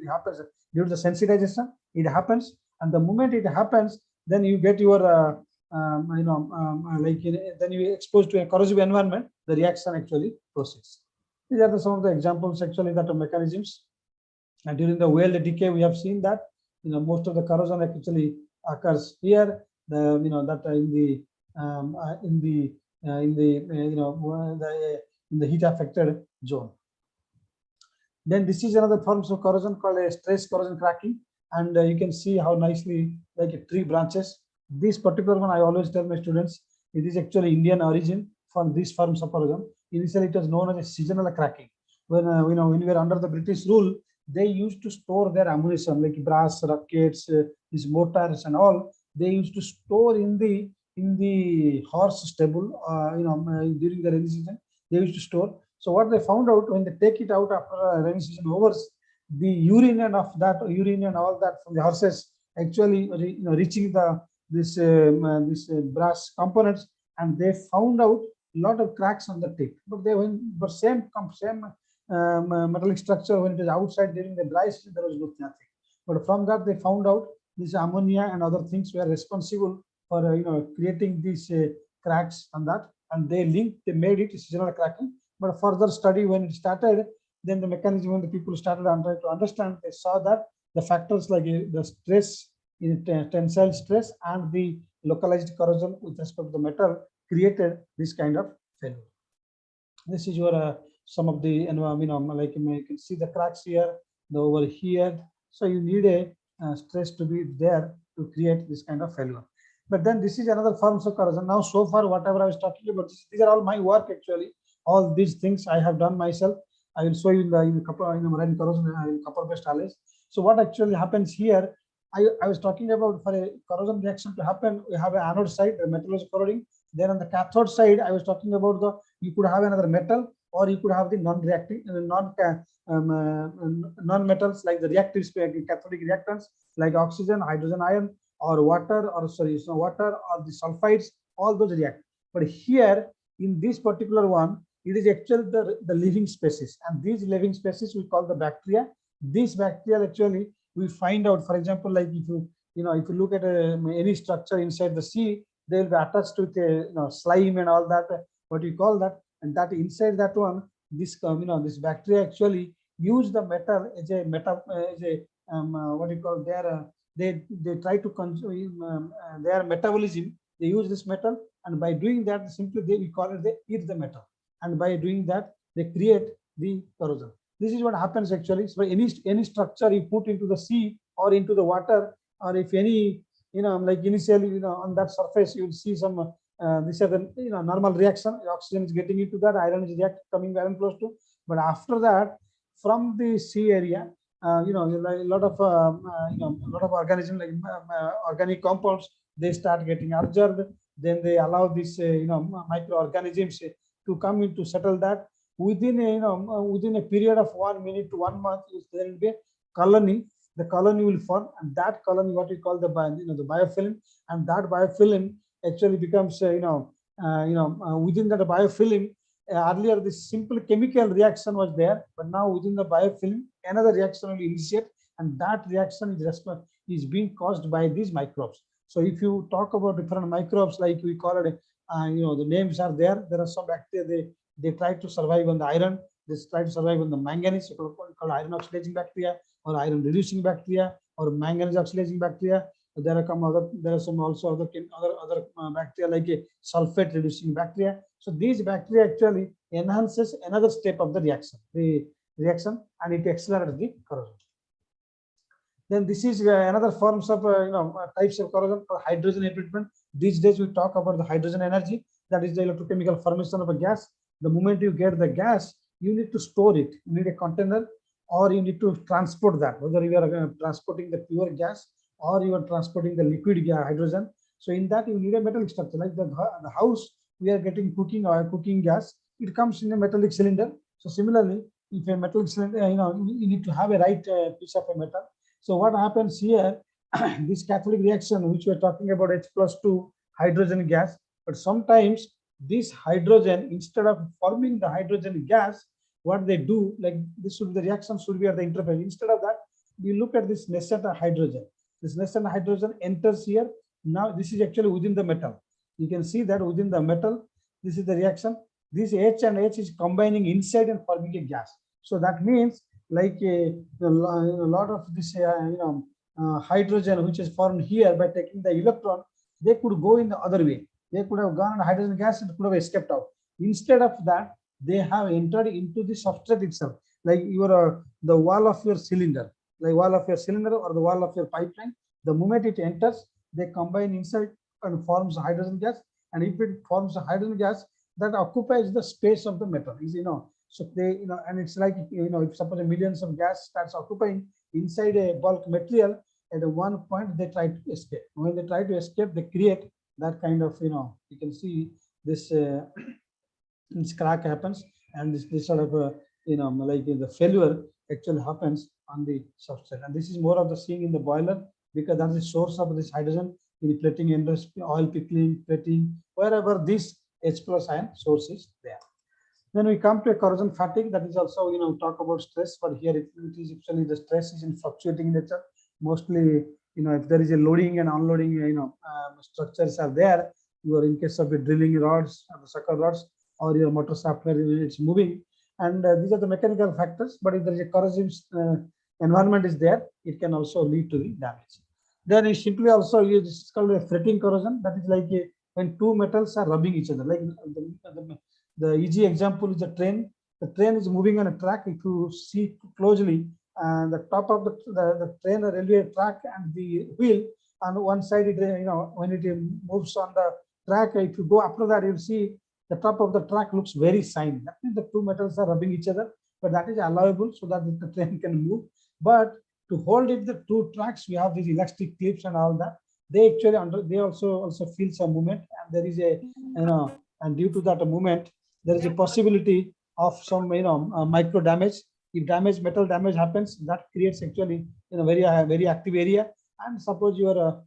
happens due to the sensitization, it happens, and the moment it happens, then you get your then you exposed to a corrosive environment, the reaction actually proceeds. These are some of the examples actually that are mechanisms. And during the weld decay, we have seen that most of the corrosion actually occurs here. The that in the heat affected zone. Then this is another forms of corrosion called a stress corrosion cracking, and you can see how nicely like a tree branches. This particular one, I always tell my students, it is actually Indian origin from these forms of corrosion. Initially, it was known as a seasonal cracking. When when we were under the British rule, they used to store their ammunition like brass rockets, these mortars and all. They used to store in the horse stable. During the rainy season, they used to store. So what they found out when they take it out after rainy season over, the urine and all that from the horses actually reaching this brass components, and they found out a lot of cracks on the tip. But same metallic structure when it is outside during the dry season, there was nothing. But from that they found out this ammonia and other things were responsible for creating these cracks on that, and they made it seasonal cracking. But further study when it started, then the mechanism when the people started to understand, they saw that the factors like the stress, tensile stress, and the localized corrosion with respect to the metal created this kind of failure. This is your some of the like you can see the cracks here, over here. So you need a stress to be there to create this kind of failure. But then this is another forms of corrosion. Now so far whatever I was talking about, these are all my work actually. All these things I have done myself. I will show you in the marine corrosion in copper-based alloys. So what actually happens here, I was talking about for a corrosion reaction to happen, we have an anode side, the metal is corroding. Then on the cathode side, I was talking about you could have another metal, or you could have the non-reacting, non-metals like the reactive cathodic reactants like oxygen, hydrogen ion, or water, or water, or the sulfides, all those react. But here in this particular one, it is actually the living species, and these living species we call the bacteria. These bacteria actually we find out, for example, like if you look at any structure inside the sea, they will be attached with a slime and all that, what you call that, and that inside that one, this this bacteria actually use the metal as a what you call they try to consume their metabolism. They use this metal, and by doing that, simply we call it they eat the metal, and by doing that they create the corrosion. This is what happens actually. So any structure you put into the sea or into the water, or if any like initially on that surface you will see some these are the normal reaction. Oxygen is getting into that, iron is coming very close to. But after that, from the sea area, a lot of organisms like organic compounds, they start getting absorbed. Then they allow these microorganisms to come in to settle that. Within a period of 1 minute to 1 month, there will be a colony. The colony will form, and that colony, what we call the biofilm, and that biofilm actually becomes within that biofilm. Earlier, this simple chemical reaction was there, but now within the biofilm, another reaction will initiate, and that reaction is being caused by these microbes. So if you talk about different microbes, like we call it, the names are there. There are some bacteria, they try to survive on the iron. They try to survive on the manganese, called iron oxidizing bacteria, or iron reducing bacteria, or manganese oxidizing bacteria. There are some also other bacteria like a sulfate reducing bacteria. So these bacteria actually enhances another step of the reaction, and it accelerates the corrosion. Then this is another forms of types of corrosion for hydrogen enrichment. These days we talk about the hydrogen energy, that is the electrochemical formation of a gas. The moment you get the gas, you need to store it. You need a container, or you need to transport that, whether you are transporting the pure gas or you are transporting the liquid hydrogen. So in that you need a metallic structure. Like the house, we are getting cooking oil, cooking gas, it comes in a metallic cylinder. So similarly, if a metallic cylinder, you need to have a right piece of a metal. So what happens here, this cathodic reaction, which we are talking about, H+2 hydrogen gas, but sometimes this hydrogen, instead of forming the hydrogen gas, what they do, like this should be the reaction should be at the interface. Instead of that, we look at this nascent hydrogen. This nascent hydrogen enters here. Now this is actually within the metal. You can see that within the metal, this is the reaction. This H and H is combining inside and forming a gas. So that means like a lot of this hydrogen which is formed here by taking the electron, they could go in the other way. They could have gone on hydrogen gas and could have escaped out. Instead of that, they have entered into the substrate itself, like your the wall of your cylinder, like wall of your cylinder or the wall of your pipeline. The moment it enters, they combine inside and forms hydrogen gas. And if it forms a hydrogen gas, that occupies the space of the metal. Is so they and it's like if suppose millions of gas starts occupying inside a bulk material, at one point they try to escape. When they try to escape, they create that kind of you can see this this crack happens, and this sort of like the failure actually happens on the substrate. And this is more of the seeing in the boiler, because that's the source of this hydrogen in the plating industry, oil pickling, plating, wherever this H+ ion source is there. Then we come to a corrosion fatigue. That is also talk about stress, but here it is actually the stress is in fluctuating nature. Mostly if there is a loading and unloading structures are there, you are in case of a drilling rods or the sucker rods or your motor shaft where it's moving, and these are the mechanical factors. But if there is a corrosive environment is there, it can also lead to the damage. Then you simply also use this is called a fretting corrosion. That is like when two metals are rubbing each other. Like the easy example is the train. The train is moving on a track. If you see closely, the top of the train, the railway track, and the wheel on one side, it when it moves on the track, if you go after that, you'll see the top of the track looks very shiny. That means the two metals are rubbing each other, but that is allowable so that the train can move. But to hold it, the two tracks, we have these elastic clips and all that. They actually they also feel some movement, and there is a and due to that movement, there is a possibility of some micro damage. If metal damage happens, that creates actually very active area. And suppose you are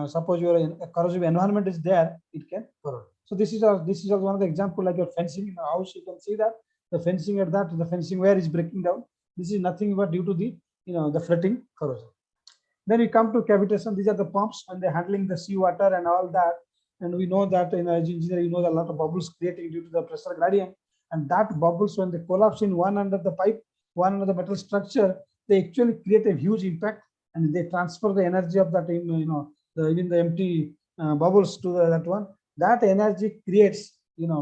suppose your corrosive environment is there, it can corrode. So this is also one of the example, like your fencing in a house. You can see that the fencing the fencing wire is breaking down. This is nothing but due to the the fretting corrosion. Then we come to cavitation. These are the pumps, and they're handling the seawater and all that. And we know that as engineer, a lot of bubbles creating due to the pressure gradient. And that bubbles, when they collapse in one end of the pipe, one end of the metal structure, they actually create a huge impact, and they transfer the energy of that even the empty bubbles to that one. That energy creates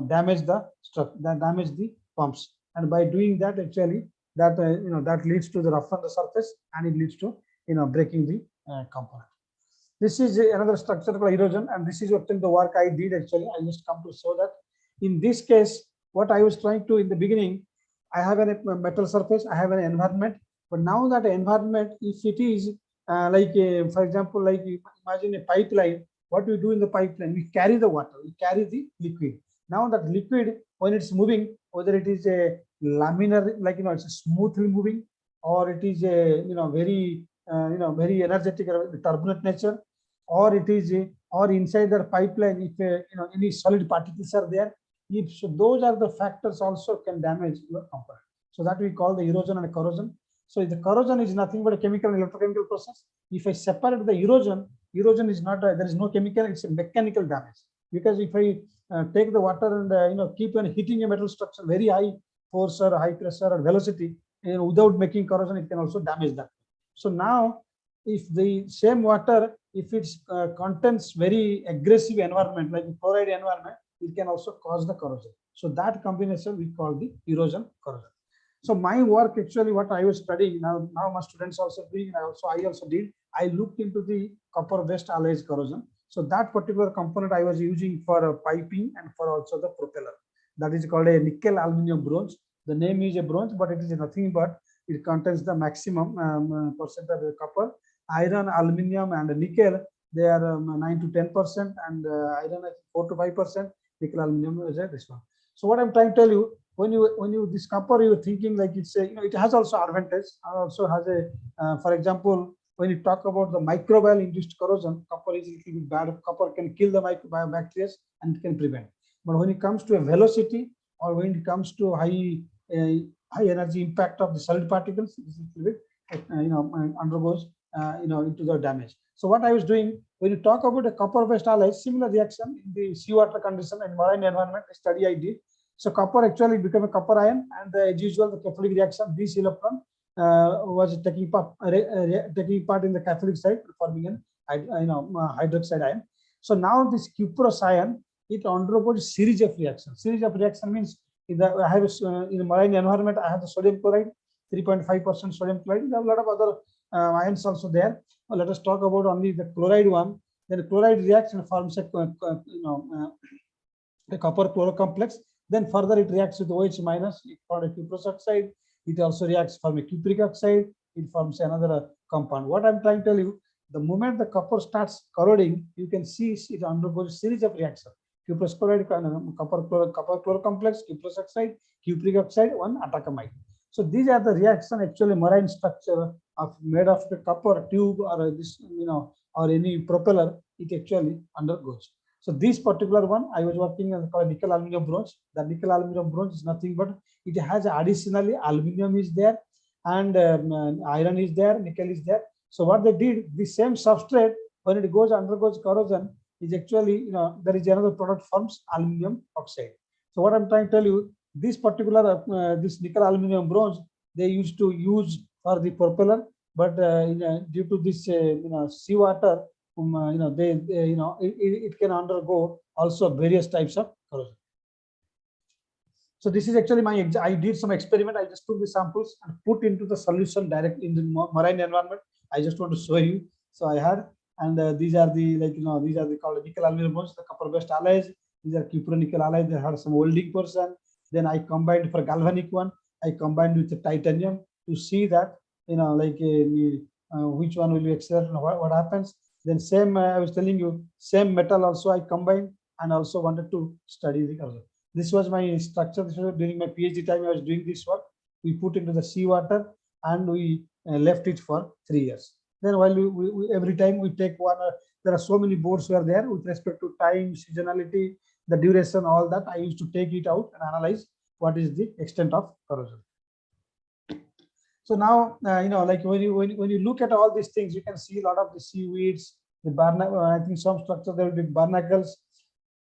damage the pumps, and by doing that, actually that that leads to the rough on the surface, and it leads to breaking the component. This is another structure called erosion, and this is what the work I did. Actually, I just come to show that in this case, what I was trying to in the beginning, I have a metal surface, I have an environment, but now that environment, if it is for example, like imagine a pipeline. What we do in the pipeline, we carry the water, we carry the liquid. Now that liquid, when it's moving, whether it is a laminar, it's a smoothly moving, or it is a very very energetic turbulent nature, or it is or inside the pipeline, if any solid particles are there, so those are the factors also can damage your component. So that we call the erosion and corrosion. So the corrosion is nothing but a chemical and electrochemical process. If I separate the erosion is not there is no chemical, it's a mechanical damage. Because if I take the water and keep on hitting a metal structure very high force or high pressure or velocity, without making corrosion, it can also damage that. So now, if the same water, if it contains very aggressive environment like chloride environment, it can also cause the corrosion. So that combination we call the erosion corrosion. So my work, actually what I was studying, now my students also doing, I also did, I looked into the copper waste alloys corrosion. So that particular component I was using for piping and for also the propeller. That is called a nickel aluminum bronze. The name is a bronze, but it is nothing but it contains the maximum percent of the copper. Iron, aluminum, and nickel, they are 9 to 10%, and iron 4 to 5%. Nickel, aluminum is this one. So what I'm trying to tell you, when you this copper, you're thinking like it's a, it has also advantage. Also has a, for example, when you talk about the microbial induced corrosion, copper is a little bit bad. Copper can kill the bacteria and it can prevent. But when it comes to a velocity or when it comes to high energy impact of the solid particles, this is a little bit undergoes into the damage. So what I was doing, when you talk about a copper-based alloy, similar reaction in the seawater condition and marine environment study I did. So copper actually became a copper ion, and as usual, the cathodic reaction, this electron was taking part in the cathodic side, forming an hydroxide ion. So now this cuprous ion, it undergoes series of reactions. Series of reaction means in the marine environment, I have the sodium chloride, 3.5% sodium chloride. There are a lot of other ions also there. Well, let us talk about only the chloride one. Then the chloride reaction forms a copper chloro complex. Then further it reacts with OH minus for a cuprous oxide. It also reacts from a cupric oxide. It forms another compound. What I'm trying to tell you, the moment the copper starts corroding, you can see it undergoes a series of reactions. Cuprous chloride, copper chloro complex, cuprous oxide, cupric oxide, one atacamide. So these are the reaction actually marine structure of made of the copper tube or this or any propeller, it actually undergoes. So this particular one, I was working on called nickel aluminum bronze. The nickel aluminum bronze is nothing but it has additionally aluminum is there and iron is there, nickel is there. So what they did, the same substrate when it undergoes corrosion is actually there is another product forms aluminum oxide. So what I'm trying to tell you, this particular this nickel aluminum bronze they used to use for the propeller, but due to this seawater, it can undergo also various types of corrosion. So this is actually I did some experiment. I just took the samples and put into the solution directly in the marine environment. I just want to show you. So I had, and these are the these are the called nickel aluminum bronze, the copper-based alloys. These are cupronickel alloys. They had some welding portion. Then I combined for galvanic one. I combined with the titanium to see that which one will be accelerate and what happens. Then same I was telling you, same metal also I combined and also wanted to study the corrosion. This was my structure. This was during my PhD time. I was doing this work. We put into the seawater and we left it for 3 years. Then while we every time we take one, there are so many boards were there with respect to time, seasonality, the duration, all that. I used to take it out and analyze what is the extent of corrosion. So now, when you look at all these things, you can see a lot of the seaweeds, the I think some structure there will be barnacles,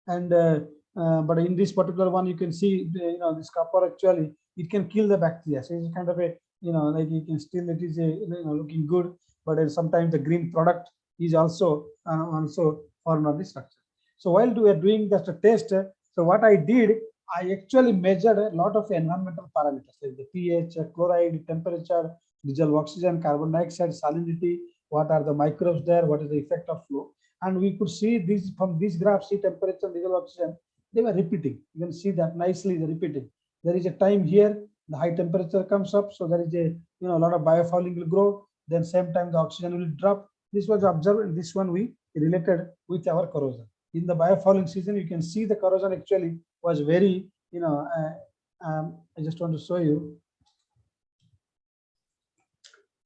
and but in this particular one, you can see this copper actually it can kill the bacteria. So it's kind of a you can still it is looking good, but sometimes the green product is also formed of the structure. So while we are doing the test, so what I did, I actually measured a lot of environmental parameters like the pH, chloride, temperature, dissolved oxygen, carbon dioxide, salinity, what are the microbes there, what is the effect of flow. And we could see this from these graphs, see temperature, dissolved oxygen, they were repeating. You can see that nicely, they're repeating. There is a time here, the high temperature comes up, so there is a a lot of biofouling will grow. Then same time the oxygen will drop. This was observed, and this one we related with our corrosion. In the biofouling season, you can see the corrosion actually was very, I just want to show you.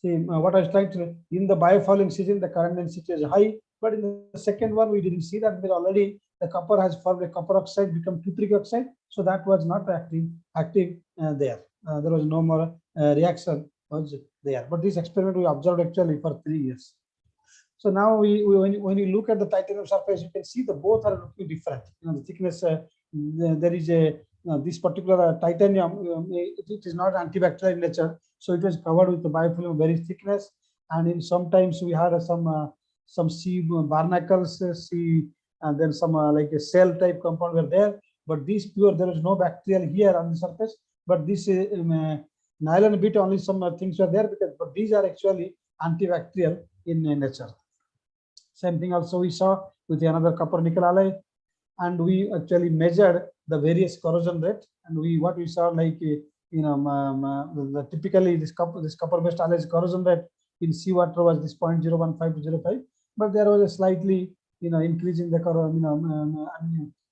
See, what I was trying to, in the biofouling season, the current density is high, but in the second one, we didn't see that because already the copper has formed a copper oxide, become cupric oxide, so that was not active there. There was no more reaction was there. But this experiment we observed actually for 3 years. So now when you look at the titanium surface, you can see the both are looking different. The thickness, there is a this particular titanium, it is not antibacterial in nature, so it was covered with the biofilm very thickness, and in sometimes we had some sea barnacles, and then some like a cell type compound were there, but these pure, there is no bacterial here on the surface, but this nylon bit only some things were there, but these are actually antibacterial in nature. Same thing also we saw with another copper nickel alloy, and we actually measured the various corrosion rate, and what we saw like typically this copper based alloys corrosion rate in seawater was this 0.015 to 0.05, but there was a slightly increase in the corrosion.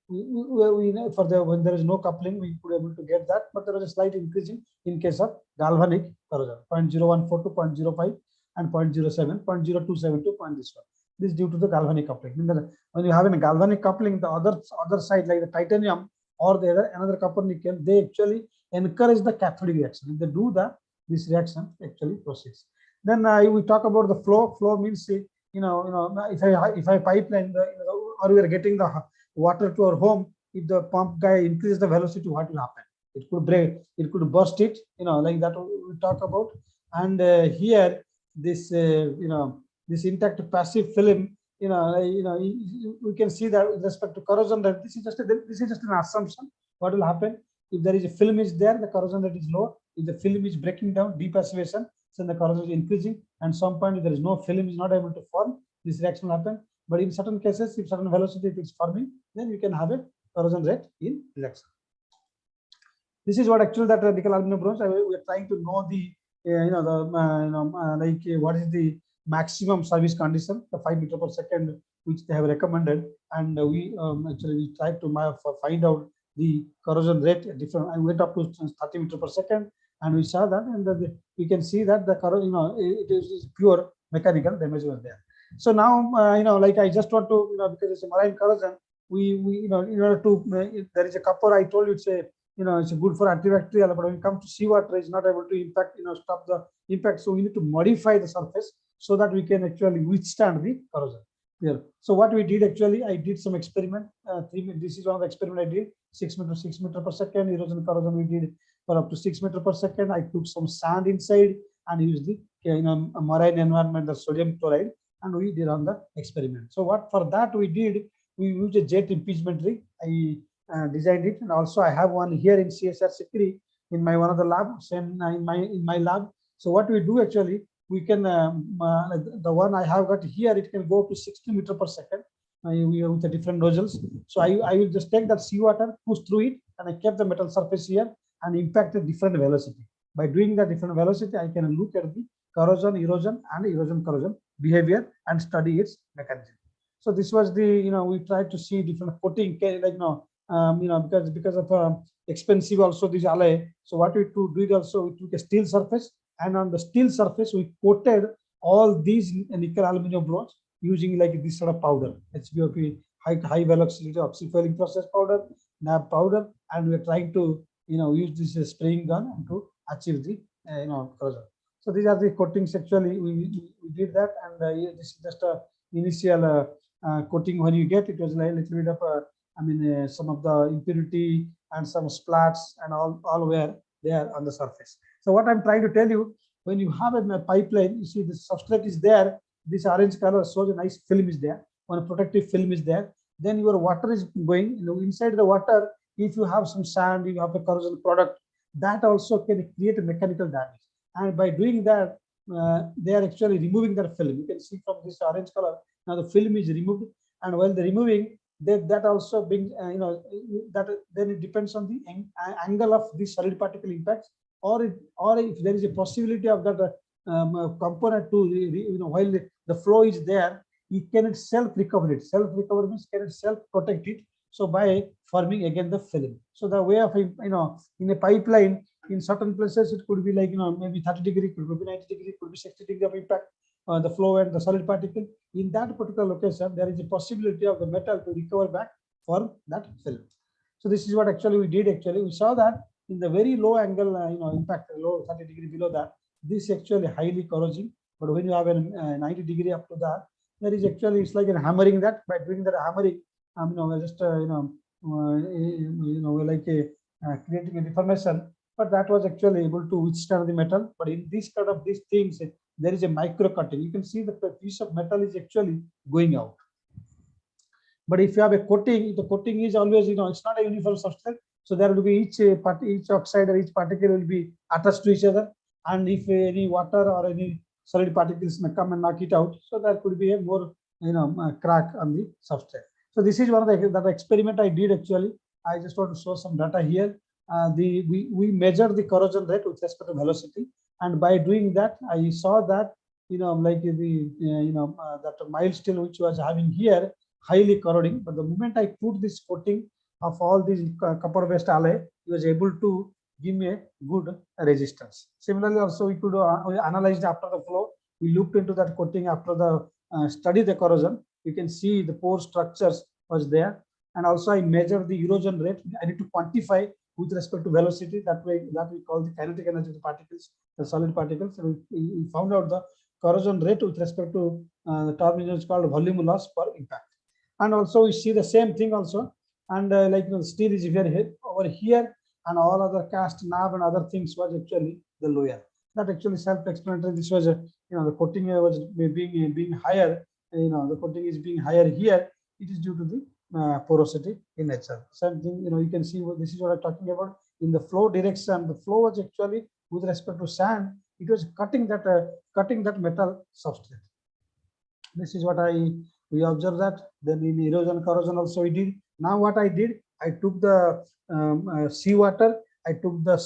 When there is no coupling, we could able to get that, but there was a slight increase in case of galvanic corrosion, 0.014 to 0.05 and 0.07, 0.0272 to 0.1. This is due to the galvanic coupling. When you have a galvanic coupling, the other side like the titanium or the other another copper nickel, they actually encourage the cathodic reaction. If they do that, this reaction actually proceeds. Then we talk about the flow. Flow means, if I pipeline or we are getting the water to our home, if the pump guy increases the velocity, what will happen? It could break, it could burst it, like that we talk about. And here this this intact passive film, we can see that with respect to corrosion rate, this is just an assumption. What will happen if there is a film is there, the corrosion rate is low. If the film is breaking down, depassivation, then the corrosion is increasing, and some point if there is no film is not able to form, this reaction will happen. But in certain cases, if certain velocity is forming, then you can have a corrosion rate in reaction. This is what actually that nickel aluminum bronze. We are trying to know the what is the maximum service condition, the 5 meter per second, which they have recommended, and we actually tried to find out the corrosion rate different. I went up to 30 meter per second, and we saw that, and we can see that the corrosion, it is pure mechanical damage was there. So now, like I just want to, because it's a marine corrosion, we in order to, there is a copper. I told you it's a, it's good for antibacterial, but when it comes to seawater, it's not able to impact, stop the impact. So we need to modify the surface so that we can actually withstand the corrosion. Here. So what we did actually, I did some experiment. This is one of the experiment I did. 6 meter per second erosion corrosion we did for up to 6 meter per second. I took some sand inside and used the a marine environment, the sodium chloride, and we did on the experiment. So what for that we did, we used a jet impeachment rig. I designed it, and also I have one here in CSR Sikri in my one of the lab, same in my lab. So what we do actually, we can the one I have got here, it can go to 60 meter per second with the different nozzles. So I will just take that seawater, push through it, and I kept the metal surface here and impact a different velocity. By doing that different velocity, I can look at the corrosion, erosion, and erosion corrosion behavior and study its mechanism. So this was the, we tried to see different coating, like because of expensive also this alloy. So what we did also, we took a steel surface, and on the steel surface we coated all these nickel aluminum bronze using like this sort of powder, HVOP, high velocity oxyfueling process powder, NAB powder, and we are trying to use this spraying gun to achieve the corrosion. So these are the coatings actually we did that, and this is just a initial coating. When you get it was like a little bit of some of the impurity and some splats and all were there on the surface. So what I'm trying to tell you, when you have a pipeline, you see the substrate is there, this orange color shows a nice film is there, one protective film is there, then your water is going, inside the water, if you have some sand, you have a corrosion product, that also can create a mechanical damage. And by doing that, they are actually removing that film. You can see from this orange color, now the film is removed, and while they're removing, that also brings, that then it depends on the angle of the solid particle impacts, or if there is a possibility of that component to, while the flow is there, it cannot self-recover it. Self-recover means cannot self-protect it. So by forming again the film. So the way of, in a pipeline, in certain places, it could be like, maybe 30 degree, could be 90 degree, could be 60 degree of impact, the flow and the solid particle. In that particular location, there is a possibility of the metal to recover back for that film. So this is what actually we did. Actually, we saw that in the very low angle, impact, low 30 degree below that, this is actually highly corrosive. But when you have a 90 degree up to that, there is actually, it's like a hammering that. By doing that hammering, just like creating a deformation. But that was actually able to withstand the metal. But in this kind of these things, there is a micro cutting. You can see the piece of metal is actually going out. But if you have a coating, the coating is always, it's not a uniform substrate. So there will be each oxide or each particle will be attached to each other. And if any water or any solid particles may come and knock it out, so there could be a more, crack on the substrate. So this is one of the experiment I did actually. I just want to show some data here. We measured the corrosion rate with respect to velocity, and by doing that, I saw that like that mild steel which was having here highly corroding. But the moment I put this coating of all these copper based alloy, it was able to give me a good resistance. Similarly, also we could we analyzed after the flow. We looked into that coating after the study the corrosion. You can see the pore structures was there. and also I measure the erosion rate. I need to quantify with respect to velocity. That way, that we call the kinetic energy of the particles, the solid particles. So we found out the corrosion rate with respect to the term is called volume loss per impact. And also we see the same thing also. And like steel is here over here, and all other cast knob and other things was actually the lower. That actually self-explanatory. This was the coating was being higher. The coating is being higher here. It is due to the porosity in nature. Same thing. You can see this is what I'm talking about in the flow direction. The flow was actually with respect to sand. It was cutting that metal substrate. This is what we observed that. Then in erosion corrosion also we did. Now what I did, I took the seawater, I took the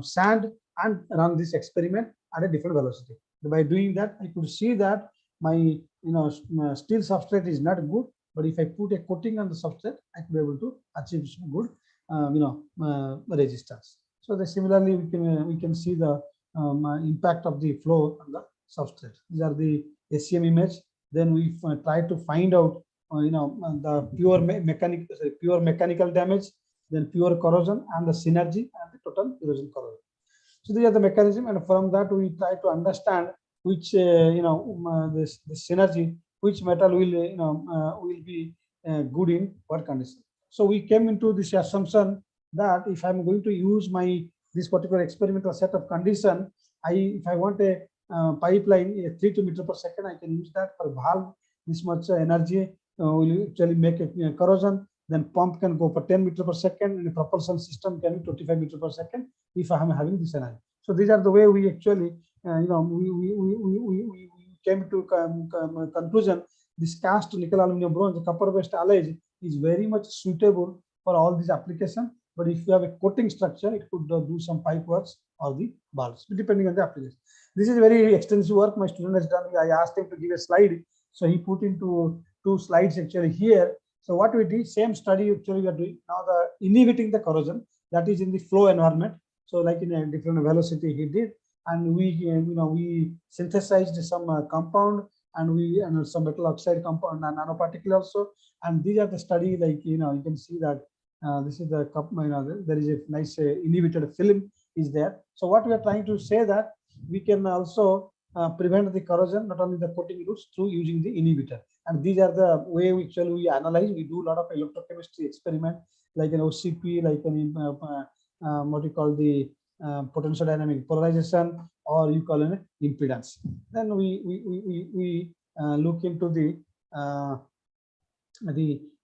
sand and run this experiment at a different velocity. By doing that, I could see that my steel substrate is not good, but if I put a coating on the substrate, I could be able to achieve some good resistance. So similarly, we can see the impact of the flow on the substrate. These are the SEM image. Then we try to find out the pure mechanical damage, then pure corrosion, and the synergy and the total erosion corrosion. So these are the mechanism, and from that we try to understand which this synergy, which metal will be good in what condition. So we came into this assumption that if I'm going to use this particular experimental set of condition, if I want a pipeline 3 meters per second, I can use that. For valve, this much energy will actually make a corrosion. Then pump can go for 10 meters per second, and a propulsion system can be 25 meters per second if I am having this energy. So these are the way we actually we came to conclusion. This cast nickel aluminum bronze copper based alloys is very much suitable for all these applications. But if you have a coating structure, it could do some pipe works or the valves, depending on the application. This is very extensive work my student has done. I asked him to give a slide, so he put into 2 slides actually here. So what we did, same study actually we are doing now, the inhibiting the corrosion, that is in the flow environment. So like in a different velocity he did, and we synthesized some compound, and some metal oxide compound and nanoparticle also. And these are the study, like you can see that this is the cup. There is a nice inhibited film is there. So what we are trying to say that we can also prevent the corrosion, not only the coating routes, through using the inhibitor. And these are the way we actually analyze. We do a lot of electrochemistry experiment, like an OCP, like an what you call the potential dynamic polarization, or you call an impedance. Then we look into the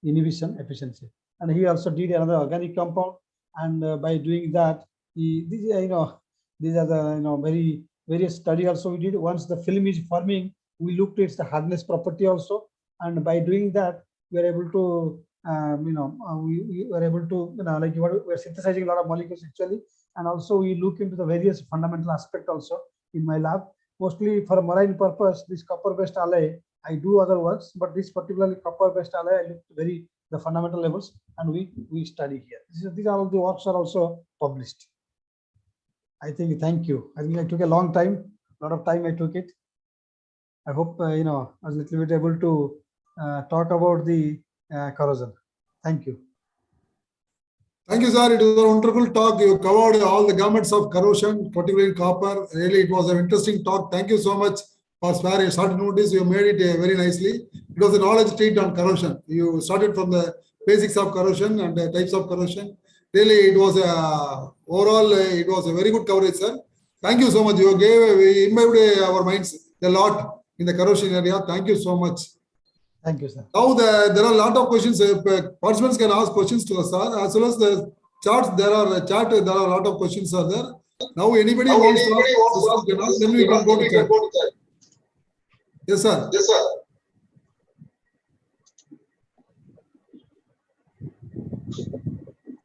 inhibition efficiency. And he also did another organic compound, and by doing that, these are the very various study also we did. Once the film is forming, we looked at its hardness property also, and by doing that, we are able to we were able to like we are synthesizing a lot of molecules actually, and also we look into the various fundamental aspect also in my lab. Mostly for marine purpose, this copper based alloy I do other works, but this particularly copper based alloy I look the fundamental levels, and we study here. These are all the works are also published. I think, thank you. I think I took a long time, a lot of time I took it. I hope I was a little bit able to talk about the corrosion. Thank you. Thank you, sir. It was a wonderful talk. You covered all the gammuts of corrosion, particularly in copper. Really, it was an interesting talk. Thank you so much for sparing short notice. You made it very nicely. It was a knowledge treat on corrosion. You started from the basics of corrosion and the types of corrosion. Really, it was overall, it was a very good coverage, sir. Thank you so much. You imbibed our minds a lot in the corrosion area. Thank you so much. Thank you, sir. Now, there are a lot of questions. Participants can ask questions to us, sir. As well as the charts, there are a lot of questions are there. Now, anybody wants to ask, then we can go to chat. Yes, sir. Yes, sir.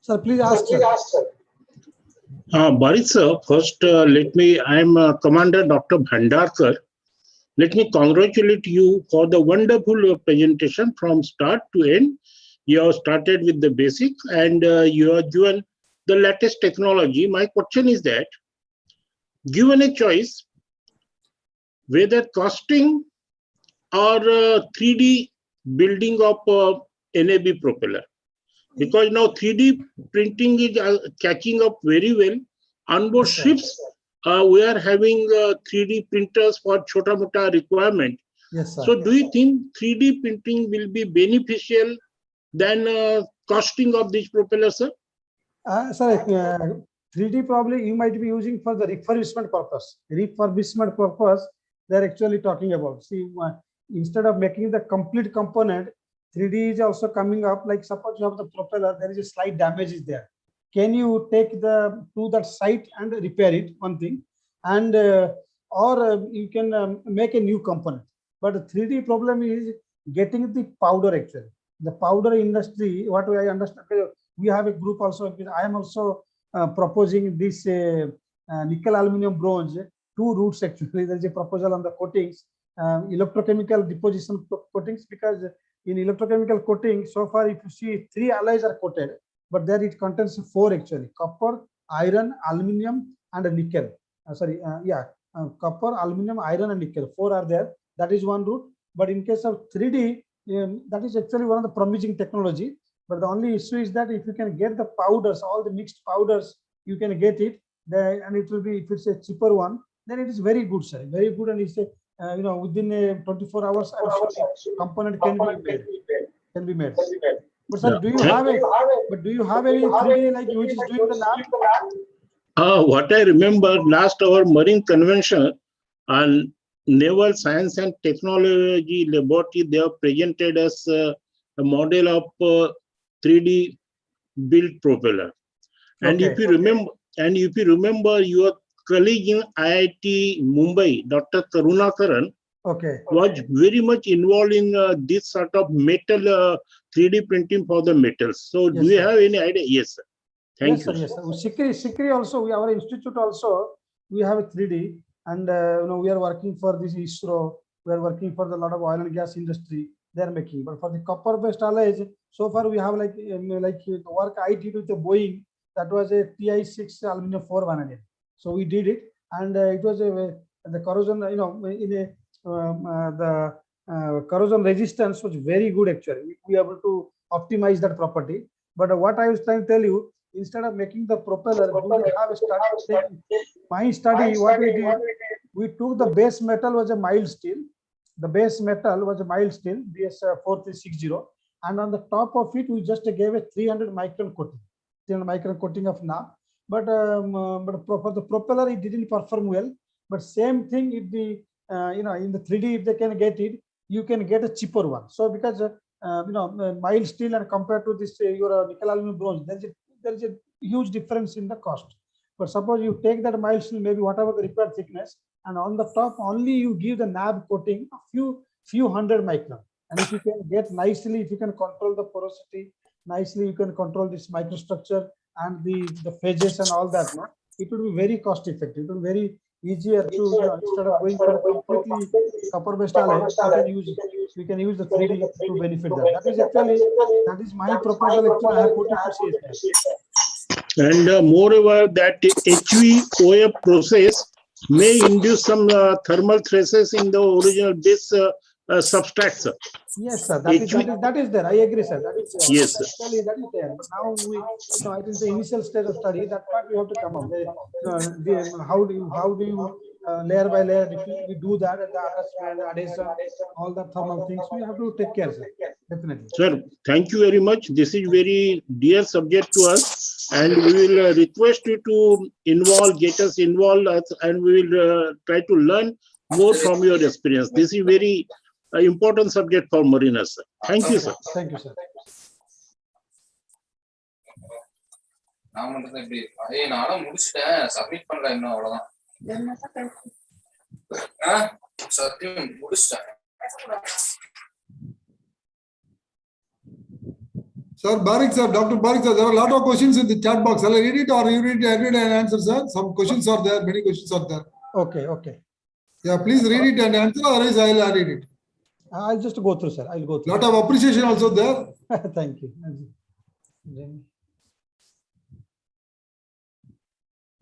Sir, please ask. Boris sir, first I am Commander Dr. Bhandar sir. Let me congratulate you for the wonderful presentation from start to end. You have started with the basic, and you have given the latest technology. My question is that, given a choice, whether casting or 3D building of NAB propeller, because now 3D printing is catching up very well. On board Yes, sir. ships, we are having 3D printers for chota mota requirement. Yes, sir. So do you think 3D printing will be beneficial than costing of these propellers, sir? Sir, 3D probably you might be using for the refurbishment purpose. Refurbishment purpose, they're actually talking about. See, instead of making the complete component, 3D is also coming up. Like suppose you have the propeller, there is a slight damage is there. Can you take the to that site and repair it? One thing, and or you can make a new component. But the 3D problem is getting the powder actually. The powder industry, what I understand, we have a group also. I am also proposing this nickel, aluminum, bronze, two routes actually. There is a proposal on the coatings, electrochemical deposition coatings, because in electrochemical coating, so far, if you see 3 alloys are coated, but there it contains 4 actually: copper, iron, aluminum, and a nickel. Copper, aluminum, iron, and nickel. 4 are there. That is one route. But in case of 3D, that is actually one of the promising technology. But the only issue is that if you can get the powders, all the mixed powders, you can get it there, and it will be, if it's a cheaper one, then it is very good, sir. Very good, and it's a within 24 hours, I'm sure component can be made. But sir, do you have any 3D like which is doing the lab? What I remember, last our Marine Convention on Naval Science and Technology Laboratory, they have presented us a model of 3D built propeller. And Okay. if you remember, your colleague in IIT Mumbai, Dr. Karunakaran, Okay. was very much involved in this sort of metal 3D printing for the metals. So Yes, do you sir. have any idea? Yes, sir. Thank Yes, you. sir. Yes, sir. Sikri also, our institute also, we have a 3D, and we are working for this ISRO. We are working for the lot of oil and gas industry. They are making, but for the copper-based alloys, so far we have like the work I did with the Boeing. That was a TI6 aluminum 4 vanadium. So we did it, and it was the corrosion. The corrosion resistance was very good actually. We were able to optimize that property. But what I was trying to tell you, instead of making the propeller, we have a study. My study, what we did, we took the base metal was a mild steel. The base metal was a mild steel, BS 4360, and on the top of it, we just gave a 300 micron coating, 300 micron coating of NAB. But for the propeller, it didn't perform well. But same thing, if the in the 3D, if they can get it, you can get a cheaper one. So because mild steel and compared to this your nickel, aluminum, bronze, there is a huge difference in the cost. But suppose you take that mild steel, maybe whatever the required thickness, and on the top only you give the NAB coating a few hundred micron. And if you can get nicely, if you can control the porosity nicely, you can control this microstructure and the phases and all that. No? It will be very cost effective. It will be very easier to instead of going for a completely copper-based alloy, we can use the 3D to benefit that. That is my proposal. Actually, I have put it to CSI. And moreover, that HVOF process may induce some thermal stresses in the original base substrates. Yes, sir. That is there. I agree, sir. That is there. Yes, sir. Actually, that is there. But now I think the initial stage of study, that part we have to come up. How do you layer by layer, we do that, and the attachment, adhesion, all the thermal things, we have to take care, sir. Definitely. Sir, thank you very much. This is very dear subject to us, and we will request you to get us involved, and we will try to learn more from your experience. This is very important subject for mariners, sir. Thank you, sir. Thank you, sir. நானும் முடிச்சிட்டேன், submit பண்ணல இன்னும், அவ்வளவுதான். சத்தியம் முடிச்சிட்டேன். Sir, Barik sir, Dr. Barik sir, there are a lot of questions in the chat box. I'll read it or you read it and answer, sir. Some questions are there, many questions are there. Okay. Yeah, please read it and answer, otherwise I'll read it. I'll just go through, sir. I'll go through. Lot of appreciation also there. Thank you.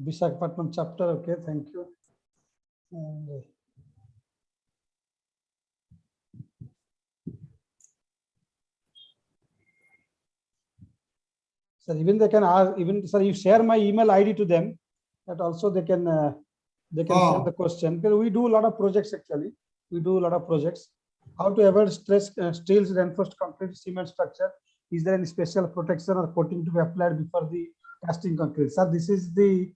Visakhapatnam chapter, okay, thank you. And, Sir, even they can ask, even, sir, you share my email ID to them, that also they can send the question. Because we do a lot of projects actually. We do a lot of projects. How to avoid stress, steels, reinforced concrete, cement structure. Is there any special protection or coating to be applied before the casting concrete? Sir, this is the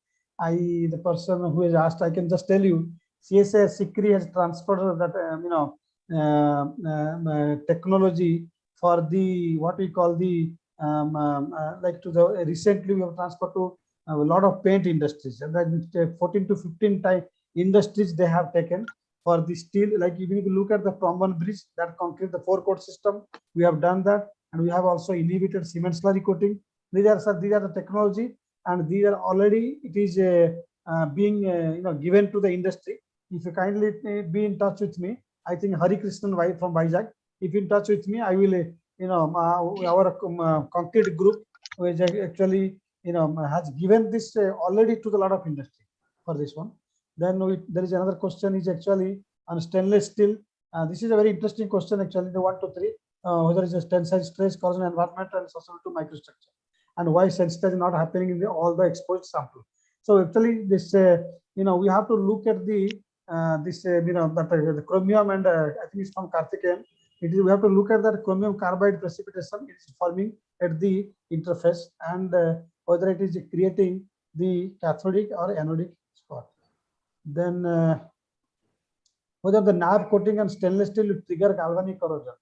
person who has asked. I can just tell you, CSA Sikri has transferred that technology for the what we call the like to the recently we have transferred to a lot of paint industries, and then 14 to 15 type industries they have taken for the steel. Like if you look at the Promban Bridge, that concrete, the 4-coat system, we have done that, and we have also inhibited cement slurry coating. These are the technology, and these are already it is being given to the industry. If you kindly be in touch with me, I think Hari Krishnan from Vizag. If you in touch with me, I will our concrete group, which actually has given this already to the lot of industry for this one. Then there is another question is actually on stainless steel. This is a very interesting question actually. The 1 to 3, whether it's a tensile stress, corrosion, environment, and susceptible to microstructure, and why sensitization is not happening in all the exposed sample. So actually, this we have to look at the the chromium, and I think it's from Karthikeyan. We have to look at that chromium carbide precipitation. It is forming at the interface, and whether it is creating the cathodic or anodic spot. Then whether the NAB coating and stainless steel will trigger galvanic corrosion.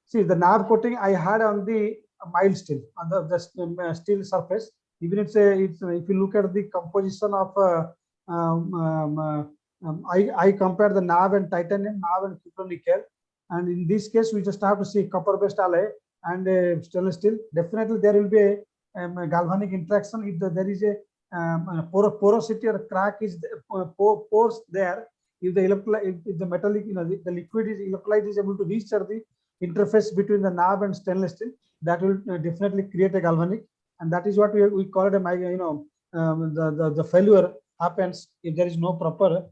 See, the NAB coating I had on the mild steel, on the steel surface. Even if you look at the composition of I compare the NAB and titanium, NAB and cupronickel, and in this case we just have to see copper-based alloy and stainless steel. Definitely there will be a galvanic interaction if there is a porosity or crack is pores there. If the metallic, the liquid is electrolyte is able to reach the interface between the NAB and stainless steel, that will definitely create a galvanic, and that is what we call it a the failure happens if there is no proper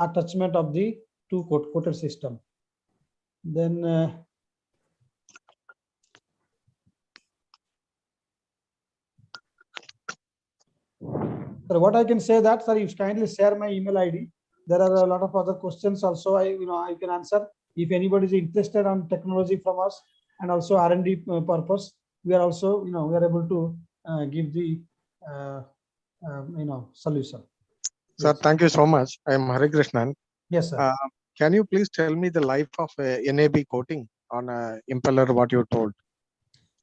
attachment of the two coated system. Then sir, what I can say that, sir, you kindly share my email ID. There are a lot of other questions also I can answer. If anybody is interested on technology from us and also R&D purpose, we are also we are able to give the solution. Sir, Yes. thank you so much. I am Hari Krishnan. Yes, sir. Can you please tell me the life of NAB coating on a impeller, what you told?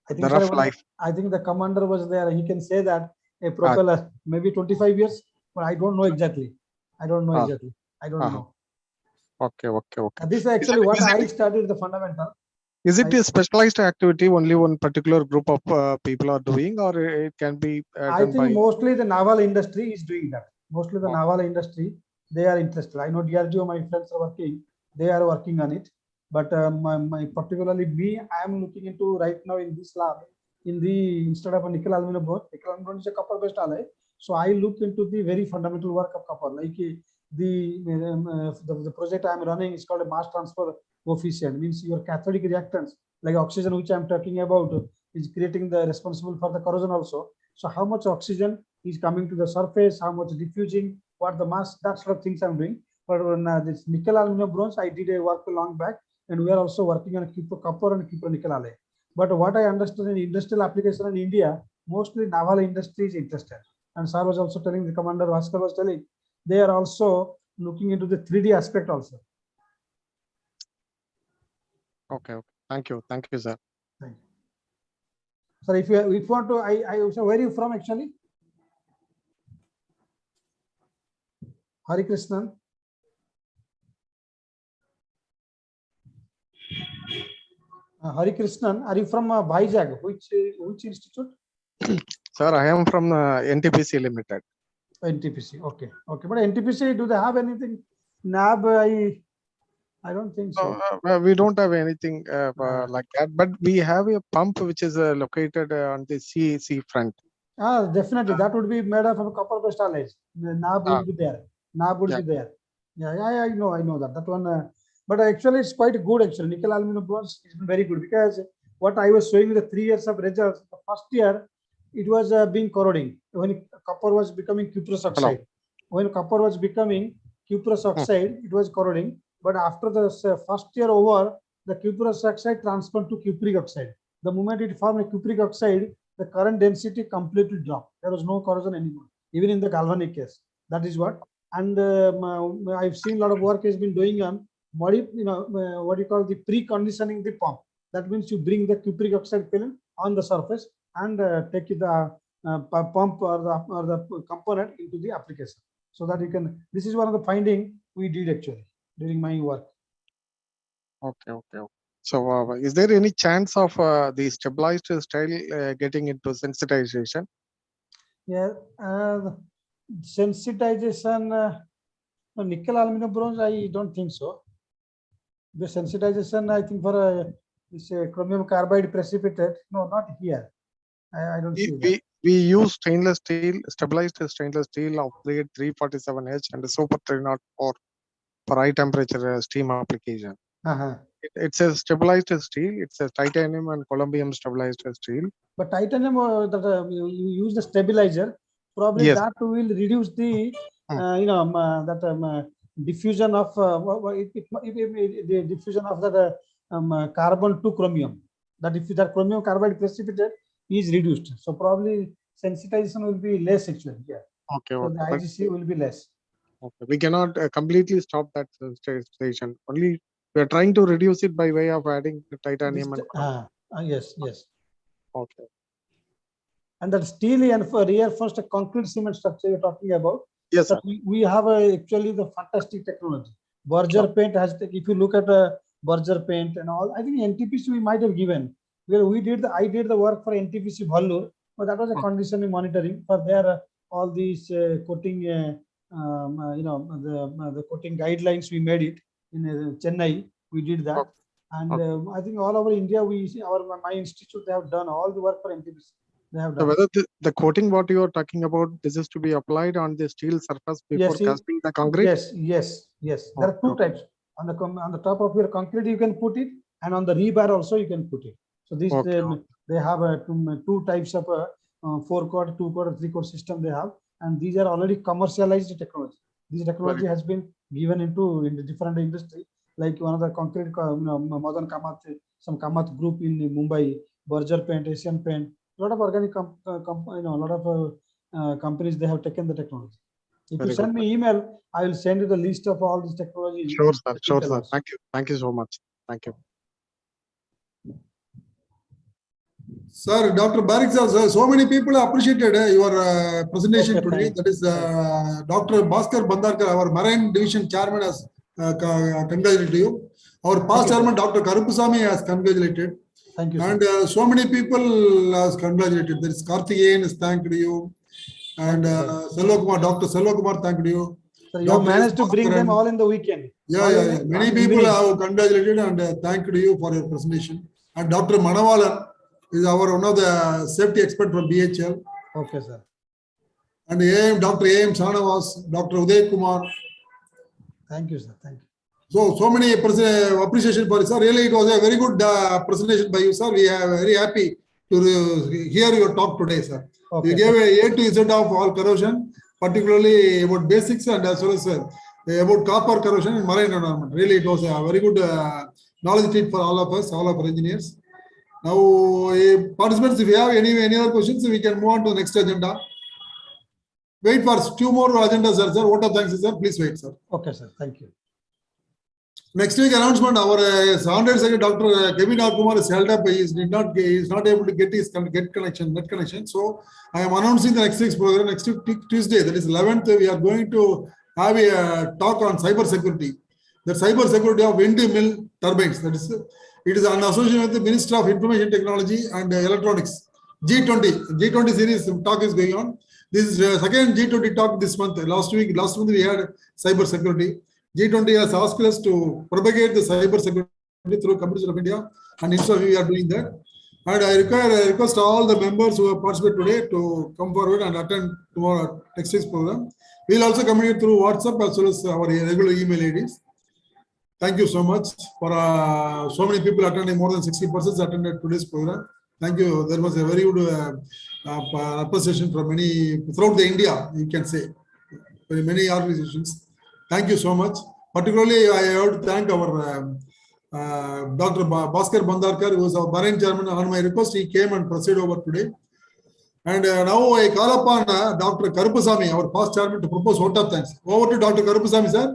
I think, The rough sir, life. I think the commander was there. He can say that a propeller, maybe 25 years, but I don't know exactly. I don't know exactly. I don't know. Okay. This is actually what I studied the fundamental. Is it a specialized activity only one particular group of people are doing, or it can be I done think by? mostly the naval industry is doing that. Mostly the naval industry, they are interested. I know DRDO, my friends are working. They are working on it. But my particularly me, I am looking into right now in this lab. Instead of a nickel aluminum bronze is a copper based alloy. So I look into the very fundamental work of copper. Like the project I am running is called a mass transfer coefficient. Means your cathodic reactants, like oxygen, which I am talking about, is creating the responsible for the corrosion also. So how much oxygen is coming to the surface, how much diffusing, what the mass, that sort of things I'm doing. But when this nickel aluminum bronze, I did a work a long back, and we are also working on copper and cupronickel alloy. But what I understand in industrial application in India, mostly naval industry is interested. And sir was also telling, the commander Bhaskar was telling, they are also looking into the 3D aspect also. Okay. Thank you, sir. Thank you. Sir, if you want to, so where are you from actually? Hari Krishnan. Hari Krishnan, are you from Vizag? Which institute? Sir, I am from NTPC Limited. NTPC, okay. But NTPC, do they have anything? NAB, I don't think so. We don't have anything like that, but we have a pump which is located on the sea front. Definitely, that would be made of copper-based alloys. The NAB would be there. NAB would be there. Yeah, I know that. That one But actually, it's quite good. Actually, nickel aluminum bronze is very good because what I was showing the 3 years of results. The first year, it was being corroding when copper was becoming cuprous oxide. When copper was becoming cuprous oxide, it was corroding. But after the first year over, the cuprous oxide transferred to cupric oxide. The moment it formed a cupric oxide, the current density completely dropped. There was no corrosion anymore, even in the galvanic case. That is what. And I've seen a lot of work has been doing on what you call the preconditioning the pump. That means you bring the cupric oxide film on the surface and take the pump or the component into the application, so that you can. This is one of the finding we did actually during my work. Okay. So, is there any chance of the stabilized style getting into sensitization? Yeah, sensitization. Nickel aluminum bronze, I don't think so. The sensitization, I think for this chromium carbide precipitate, no, not here. I don't see that. We use stainless steel, stabilized stainless steel of grade 347H and super 304 for high temperature steam application. It's a stabilized steel. It's a titanium and columbium stabilized steel. But titanium, you use the stabilizer. Probably Yes. that will reduce the diffusion of the diffusion of that carbon to chromium. That if that chromium carbide precipitate is reduced, so probably sensitization will be less actually. Yeah. Okay. So the IGC will be less. Okay. We cannot completely stop that sensitization. Only we are trying to reduce it by way of adding the titanium and yes. Okay. And that steel and for reinforced concrete cement structure you're talking about. Yes, sir. We have actually the fantastic technology. Berger paint has. If you look at Berger paint and all, I think NTPC we might have given. Well, I did the work for NTPC Vallur, but that was a conditioning monitoring for their all these coating. The coating guidelines we made it in Chennai. We did that, and I think all over India my institute they have done all the work for NTPC. So whether the coating what you are talking about, this is to be applied on the steel surface before casting the concrete? Yes. There are two types. On the top of your concrete you can put it, and on the rebar also you can put it. So these they have two types of 4-core, 2-core, 3-core system they have, and these are already commercialized technology. This technology has been given into the different industry, like one of the concrete, Madan Kamath, some Kamath group in Mumbai, Berger Paint, Asian Paint. A lot of organic, companies they have taken the technology. If you send me email, I will send you the list of all these technologies. Sure, sir. Thank you so much. Thank you. Sir, Dr. Barik sir, so many people appreciated your presentation today. That is Dr. Bhaskar Bandarkar, our Marine Division Chairman, has congratulated you. Our past Chairman, Dr. Karupasamy, has congratulated. Thank you, and so many people has congratulated. There is Karthikeyan has thanked you, and Dr. Selvakumar thanked you. So you managed to bring them all in the weekend. Yeah. Many people have congratulated and thanked you for your presentation. And Dr. Manavalan is one of the safety expert from BHL. Okay, sir. And Dr. A.M. Shanavas, Dr. Uday Kumar. Thank you, sir. Thank you. So many appreciation for it, sir. Really, it was a very good presentation by you, sir. We are very happy to hear your talk today, sir. Okay, you gave A to Z of all corrosion, particularly about basics and as well as about copper corrosion in marine environment. Really, it was a very good knowledge treat for all of us, all of our engineers. Now, participants, if you have any other questions, we can move on to the next agenda. Wait for 2 more agendas, sir. Vote of thanks, sir. Please wait, sir. Okay, sir. Thank you. Next week announcement, our Honorary Secretary Dr. Kevin R. Kumar is held up. He is not able to get his net connection. So I am announcing the next week's program. Next week, Tuesday, that is 11th, we are going to have a talk on cyber security. The cyber security of windmill turbines. That is, it is an association with the Ministry of Information Technology and Electronics. G20 series talk is going on. This is the second G20 talk this month. Last month we had cyber security. G20 has asked us to propagate the cyber security through Computers of India, and instead we are doing that. And I request all the members who have participated today to come forward and attend tomorrow next week's program. We will also communicate through WhatsApp as well as our regular email IDs. Thank you so much for so many people attending. More than 60 persons attended today's program. Thank you. There was a very good appreciation from many throughout the India, you can say, very many organizations. Thank you so much. Particularly, I have to thank our Dr. Bhaskar Bandarkar, who is our Bahrain chairman. On my request, he came and proceeded over today. And now I call upon Dr. Karupasamy, our past chairman, to propose vote of thanks. Over to Dr. Karupasamy, sir.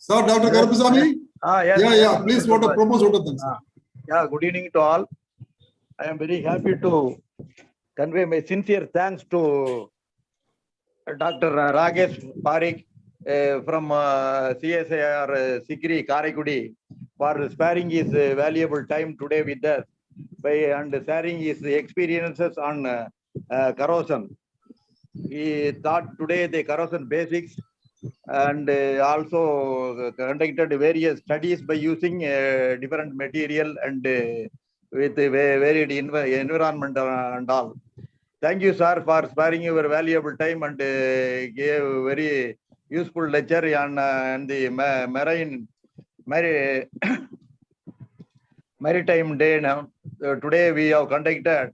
Sir, Dr. Karupasamy? Yes. Yeah. Please propose vote of thanks. Yeah, good evening to all. I am very happy to convey my sincere thanks to Dr. Rakesh Parikh from CSIR Sikri Karaikudi for sparing his valuable time today with us and sharing his experiences on corrosion. He taught today the corrosion basics and also conducted various studies by using different material and with varied environment and all. Thank you, sir, for sparing your valuable time and gave very useful lecture on the Maritime Day. Now, today we have conducted.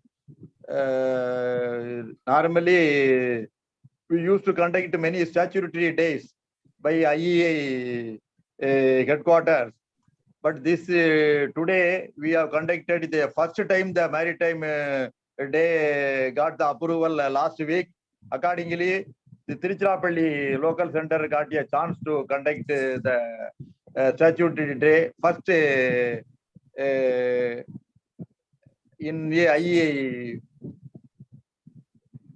Normally, we used to conduct many statutory days by IEA headquarters, but this today we have conducted the first time the Maritime Day got the approval last week. Accordingly, the Tiruchirappalli local center got a chance to conduct the statutory day first in the IEA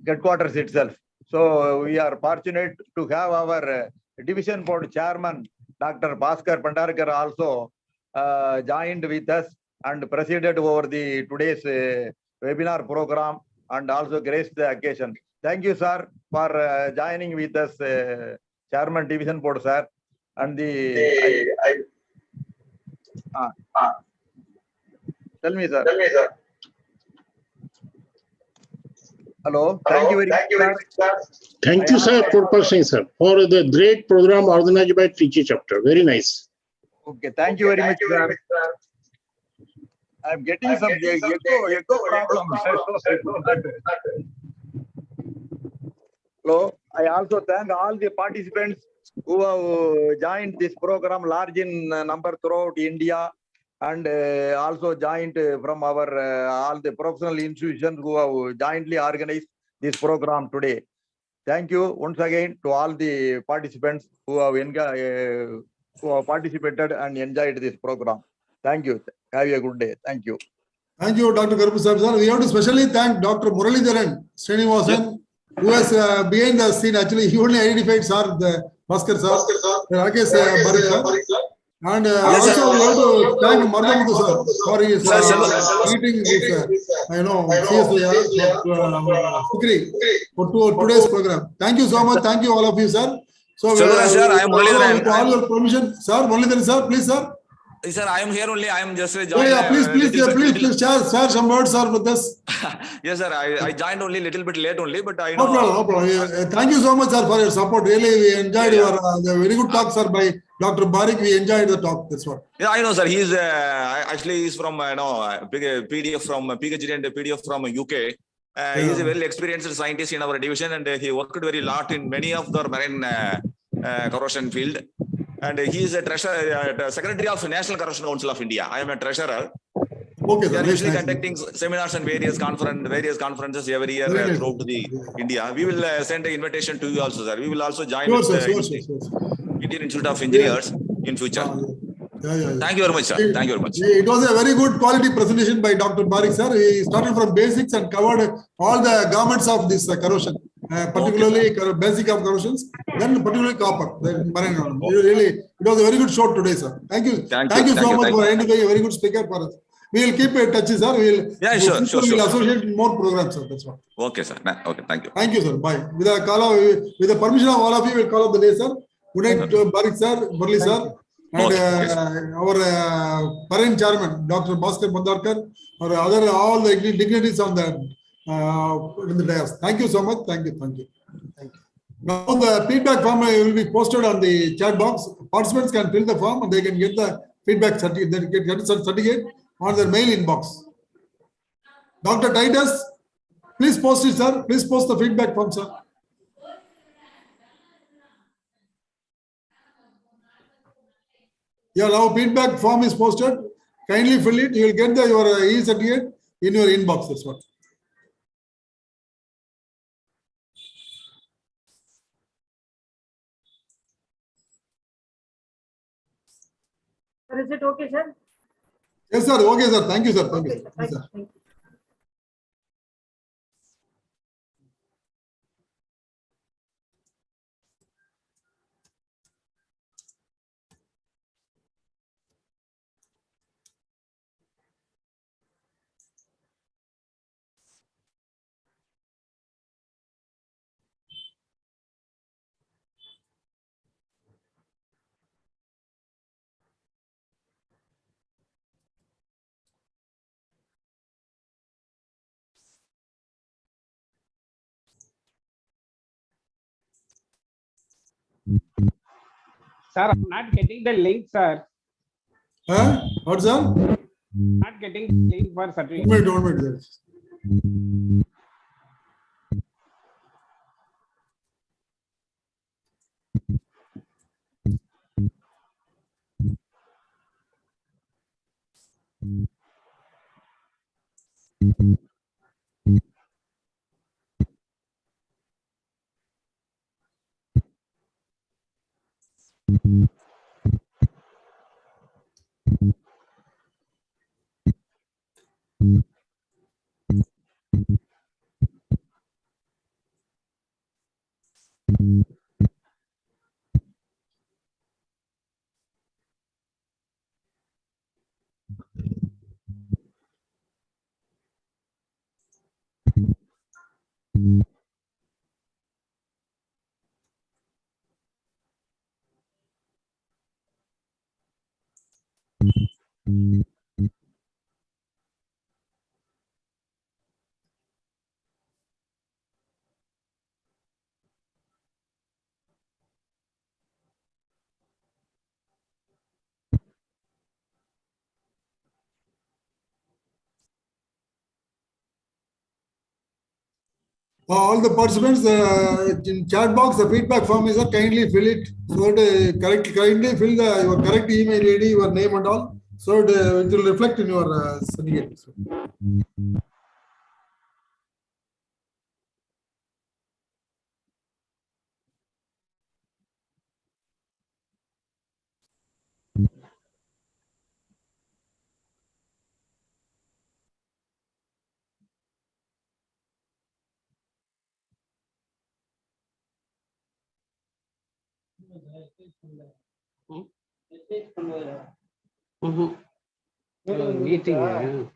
headquarters itself. So we are fortunate to have our division board chairman, Dr. Bhaskar Bandarkar, also joined with us and presided over the today's webinar program and also graced the occasion. Thank you, sir, for joining with us, chairman division board, sir. And tell me, sir. Hello. Thank you very much, sir. Thank you, sir, for persons, sir, for the great program organized by Trichy chapter. Very nice. Okay, thank you very much, sir. I'm getting some echo problem. Hello. I also thank all the participants who have joined this program, large in number throughout India, and also joined from our all the professional institutions who have jointly organized this program today. Thank you once again to all the participants who have participated and enjoyed this program. Thank you. Have a good day. Thank you. Thank you, Dr. Karupasamy, sir. We have to specially thank Dr. Muralidharan Srinivasan, who was behind the scene. Actually, he only identified sir, the Bhaskar sir, Rakesh Parikh sir. And also we have to thank Mardamuthu sir for his meeting with Sikri for today's program. Thank you so much. Thank you all of you, sir. So sir, I am Muralidharan. with all your permission, sir, Muralidharan sir, please, sir. Sir, I am here only. I am just joined. Yeah, please share some words, sir, with us. Yes, sir. I joined only a little bit late only, but I know. No problem. Yeah. Thank you so much, sir, for your support. Really, we enjoyed your very good talk, sir, by Dr. Parikh. We enjoyed the talk. That's what. Yeah, I know, sir. He's actually he's from PDF from PhD and PDF from UK. He's a very experienced scientist in our division, and he worked very lot in many of the marine corrosion field. And he is a treasurer, secretary of National Corrosion Council of India. I am a treasurer. Okay, we are usually conducting seminars and various conferences every year throughout the India. We will send an invitation to you also, sir. We will also join Indian Institute of Engineers in future. Thank you very much, sir. Thank you very much. It was a very good quality presentation by Dr. Parikh, sir. He started from basics and covered all the garments of this corrosion, particularly basic of corrosions, then particularly copper. Really, it was a very good show today, sir. Thank you. Thank you so much for identifying a very good speaker for us. We will keep in touch, sir. We will associate more programs, sir. That's what. Okay, sir. Okay, thank you. Thank you, sir. Bye. With the permission of all of you, we will call up the day, sir. Good night, Parikh, sir, Murali, sir. And our Bahrain chairman, Dr. Bhaskar Bandarkar, or all the dignitaries on the in the dais. Thank you so much. Thank you. Now the feedback form will be posted on the chat box. Participants can fill the form and they can get the feedback certificate. They get certificate on their mail inbox. Dr. Titus, please post it, sir. Please post the feedback form, sir. Yeah, now feedback form is posted. Kindly fill it. You will get your e-certificate in your inbox. That's what. Sir, is it okay, sir? Yes, sir. Okay, sir. Thank you, sir. Thank Okay, you. sir. Yes, Thank you. sir. Thank you. Sir, I'm not getting the link, sir. Huh? What's that? Not getting the link for certificate. 1 minute. Yes. All the participants in chat box, the feedback form is kindly fill it. So kindly fill your correct email ID, your name and all. So it will reflect in your certificate. Meeting.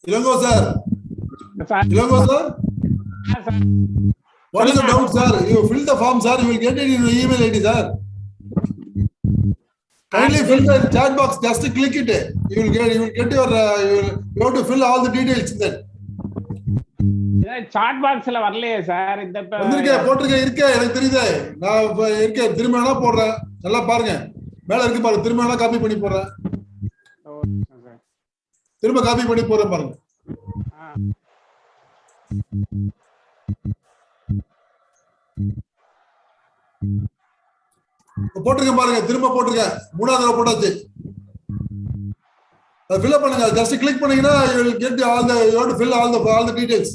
Ilango sir. Sir. Ilango sir. Yes, sir. What is the doubt, sir? You fill the form, sir. You will get it in your email ID, sir. Kindly fill the chat box. Just click it. You will get your. You have to fill all the details in that. Chat பாக்ஸ்ல வரலையே sir இந்த வந்திருக்கேன் போட்டிருக்கேன் இருக்கேன் எனக்கு தெரியுது. நான் இருக்கேன் திரும்ப வேணா போடுறேன். நல்லா பாருங்க. மேல இருக்கு பாருங்க. திரும்ப வேணா காப்பி பண்ணி போடுறேன். திரும்ப காப்பி பண்ணி போடுறேன் பாருங்க. போட்டிருக்கேன் பாருங்க. திரும்ப போட்டிருக்கேன். மூணாவது தடவை போட்டாச்சு. fill up பண்ணுங்க. just click பண்ணீங்கன்னா you will get all the you have to fill all the details.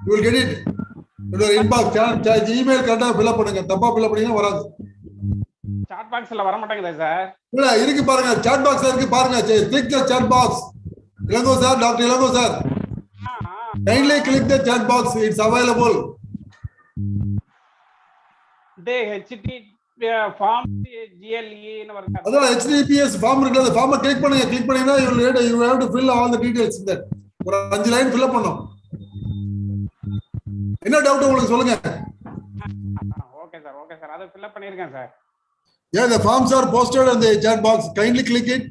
You will get it. your inbox chat email கரெக்ட்டா fill up பண்ணுங்க. தப்பா fill up பண்ணீங்கன்னா வராது. சாட் பாக்ஸ்ல வர மாட்டேங்குதா சார்? இல்ல இருக்கு பாருங்க. chat box இருக்கு பாருங்க. click the chat box. Ilango sir, Dr. Ilango sir. Kindly click the chat box. It's available. The HT form GLE ன்னு வருது. அதான் HTTPS ஃபார்ம் இருக்குல அந்த ஃபார்மை கிளிக் பண்ணுங்க. கிளிக் பண்ணீங்கன்னா you have to fill all the details in that. ஒரு 5 line fill up பண்ணனும். என்ன டவுட் உங்களுக்கு சொல்லுங்க. ஓகே சார் அதை fill up பண்ணிருக்கேன் sir. Yeah, the forms are posted on the chat box. Kindly click it.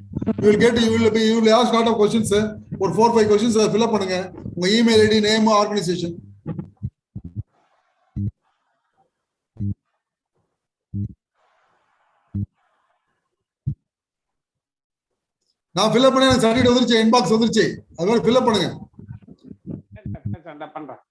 You will ask lot of questions, sir. For 4-5 questions fill up பண்ணுங்க. உங்க email ID, name, organization. நான் fill up பண்ண certificate வந்துருச்சு, inbox வந்துருச்சு. அதனால fill up பண்ணுங்க. Sir பண்றேன்.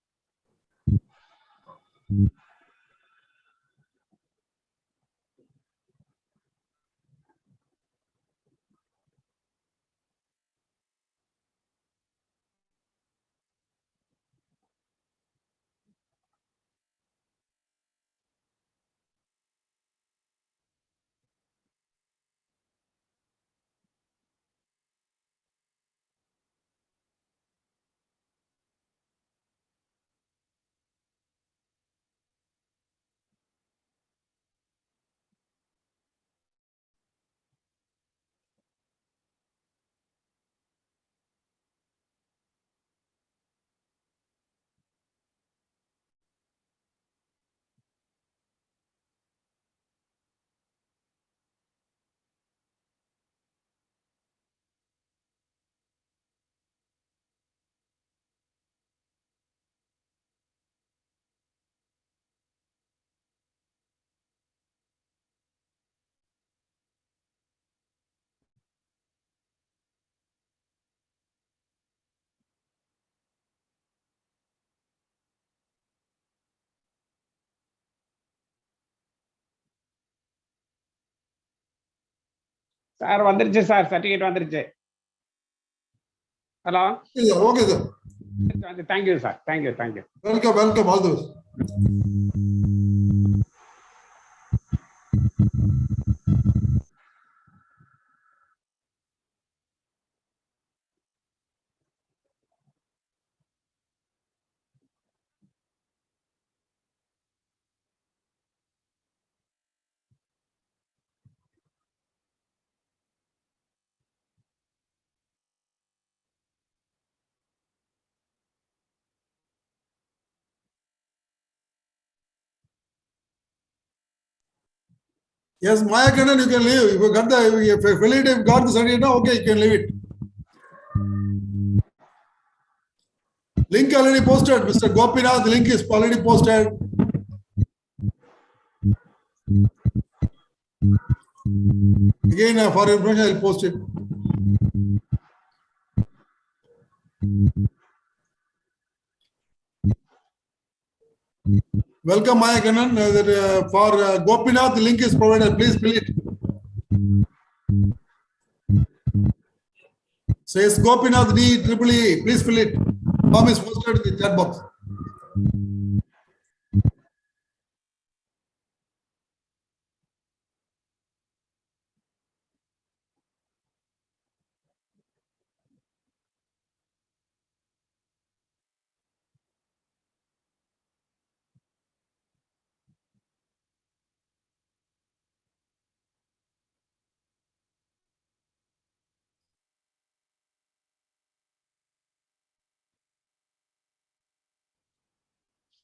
Sir வந்துருச்சு சார், சர்டிஃபிகேட் வந்துருச்சு. Hello okay sir. Thank you sir, thank you. Welcome all those. Yes, Maya Kannan, you can leave. If you got the if got the certificate, okay, you can leave it. Link already posted, Mr. Gopinath. Link is already posted. Again, for information, I'll post it. Welcome, Maya Kannan. For Gopinath, the link is provided. Please fill it. Says Gopinath DEEE. Please fill it. Form is posted in the chat box.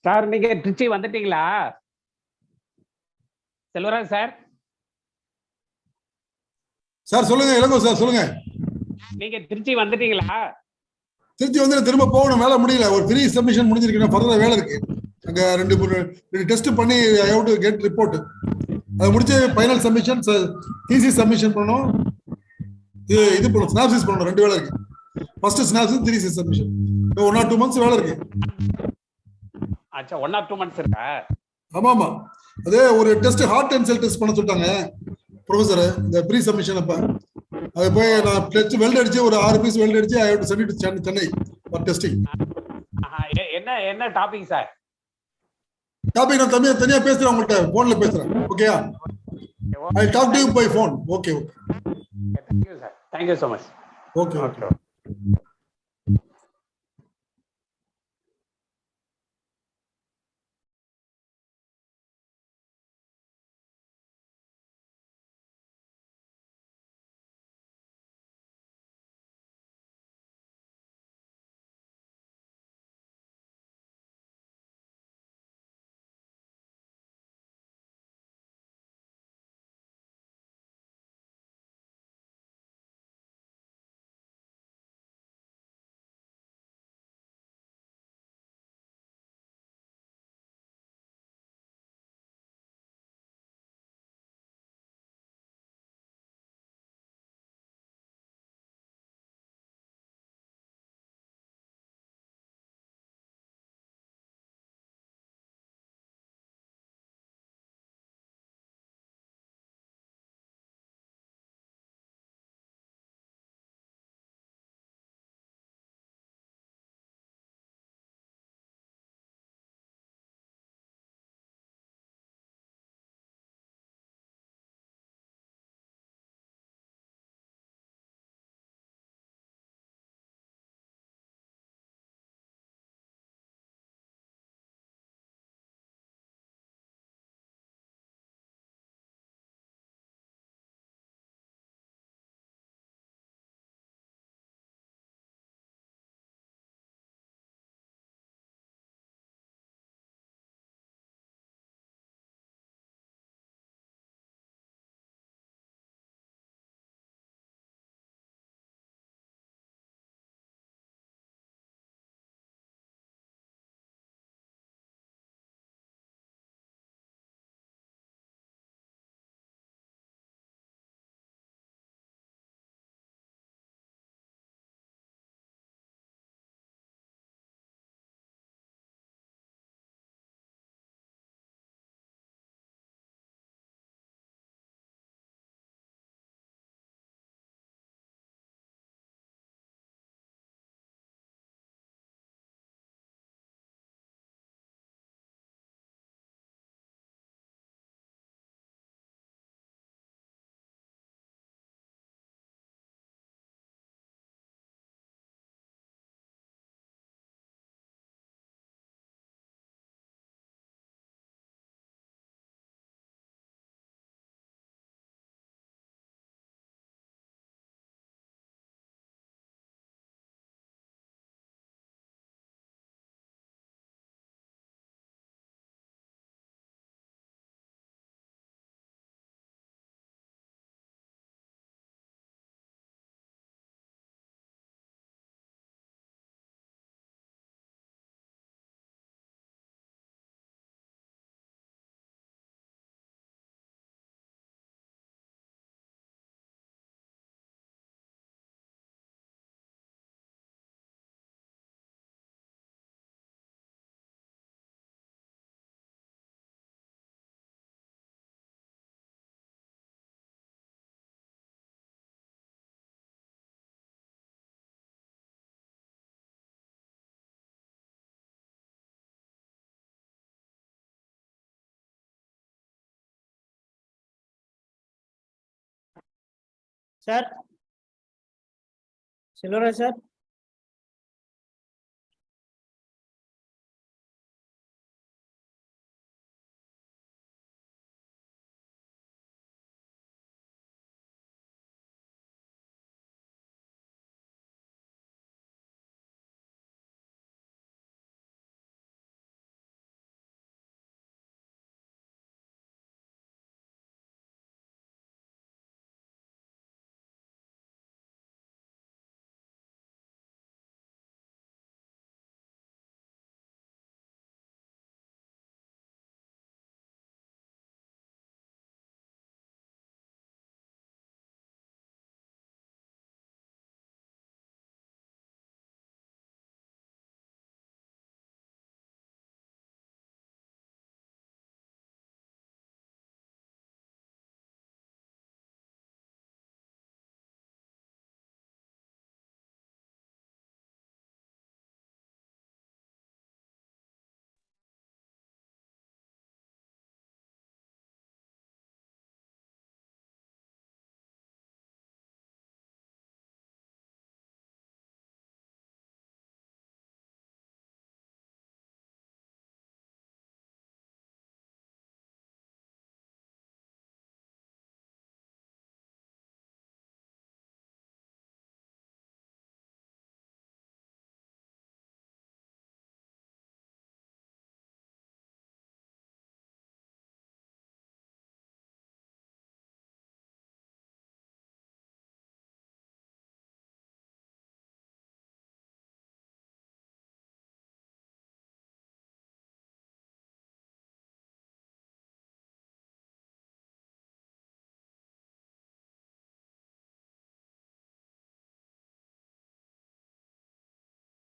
Sir நீங்க திருச்சி வந்துட்டீங்களா? Selvaraj sir, sir சொல்லுங்க, Ilango sir சொல்லுங்க. நீங்க திருச்சி வந்துட்டீங்களா? திருச்சி வந்து திரும்ப போகணும், வேலை முடியல. ஒரு 3 சப்மிஷன் முடிஞ்சிருக்கு, ஃபர்தர் வேலை இருக்கு. அங்க ரெண்டு டெஸ்ட் பண்ணி ஐ ஹேவ் டு கெட் ரிப்போர்ட். அது முடிச்சு ஃபைனல் சப்மிஷன், தீசிஸ் சப்மிஷன் பண்ணணும். இது பண்ணணும், ஸ்னாப்சிஸ் பண்ணணும். 2 வேலை இருக்கு. First synopsis, thesis submission. 1 or 2 months வேலை இருக்கு. அச்சா, 1 or 2 months இருக்கா? ஆமா. அதே ஒரு test heart and cell test பண்ண சொல்லிட்டாங்க ப்ரொஃபசர், இந்த ப்ரீ சப்மிஷன். அப்ப அது போய் நான் டெஸ்ட் வெல்ட் அடிச்சு ஒரு 6 பீஸ் வெல்ட் அடிச்சு I have to send it to Chennai for testing. என்ன டாபிக் சார்? டாபிக் நான் தனியா பேசுறேன், உங்கள்கிட்ட போன்ல பேசுறேன். ஓகேயா? I talk to you by phone. Okay. Thank you sir. Thank you so much. Okay. Sir, Silvera sir.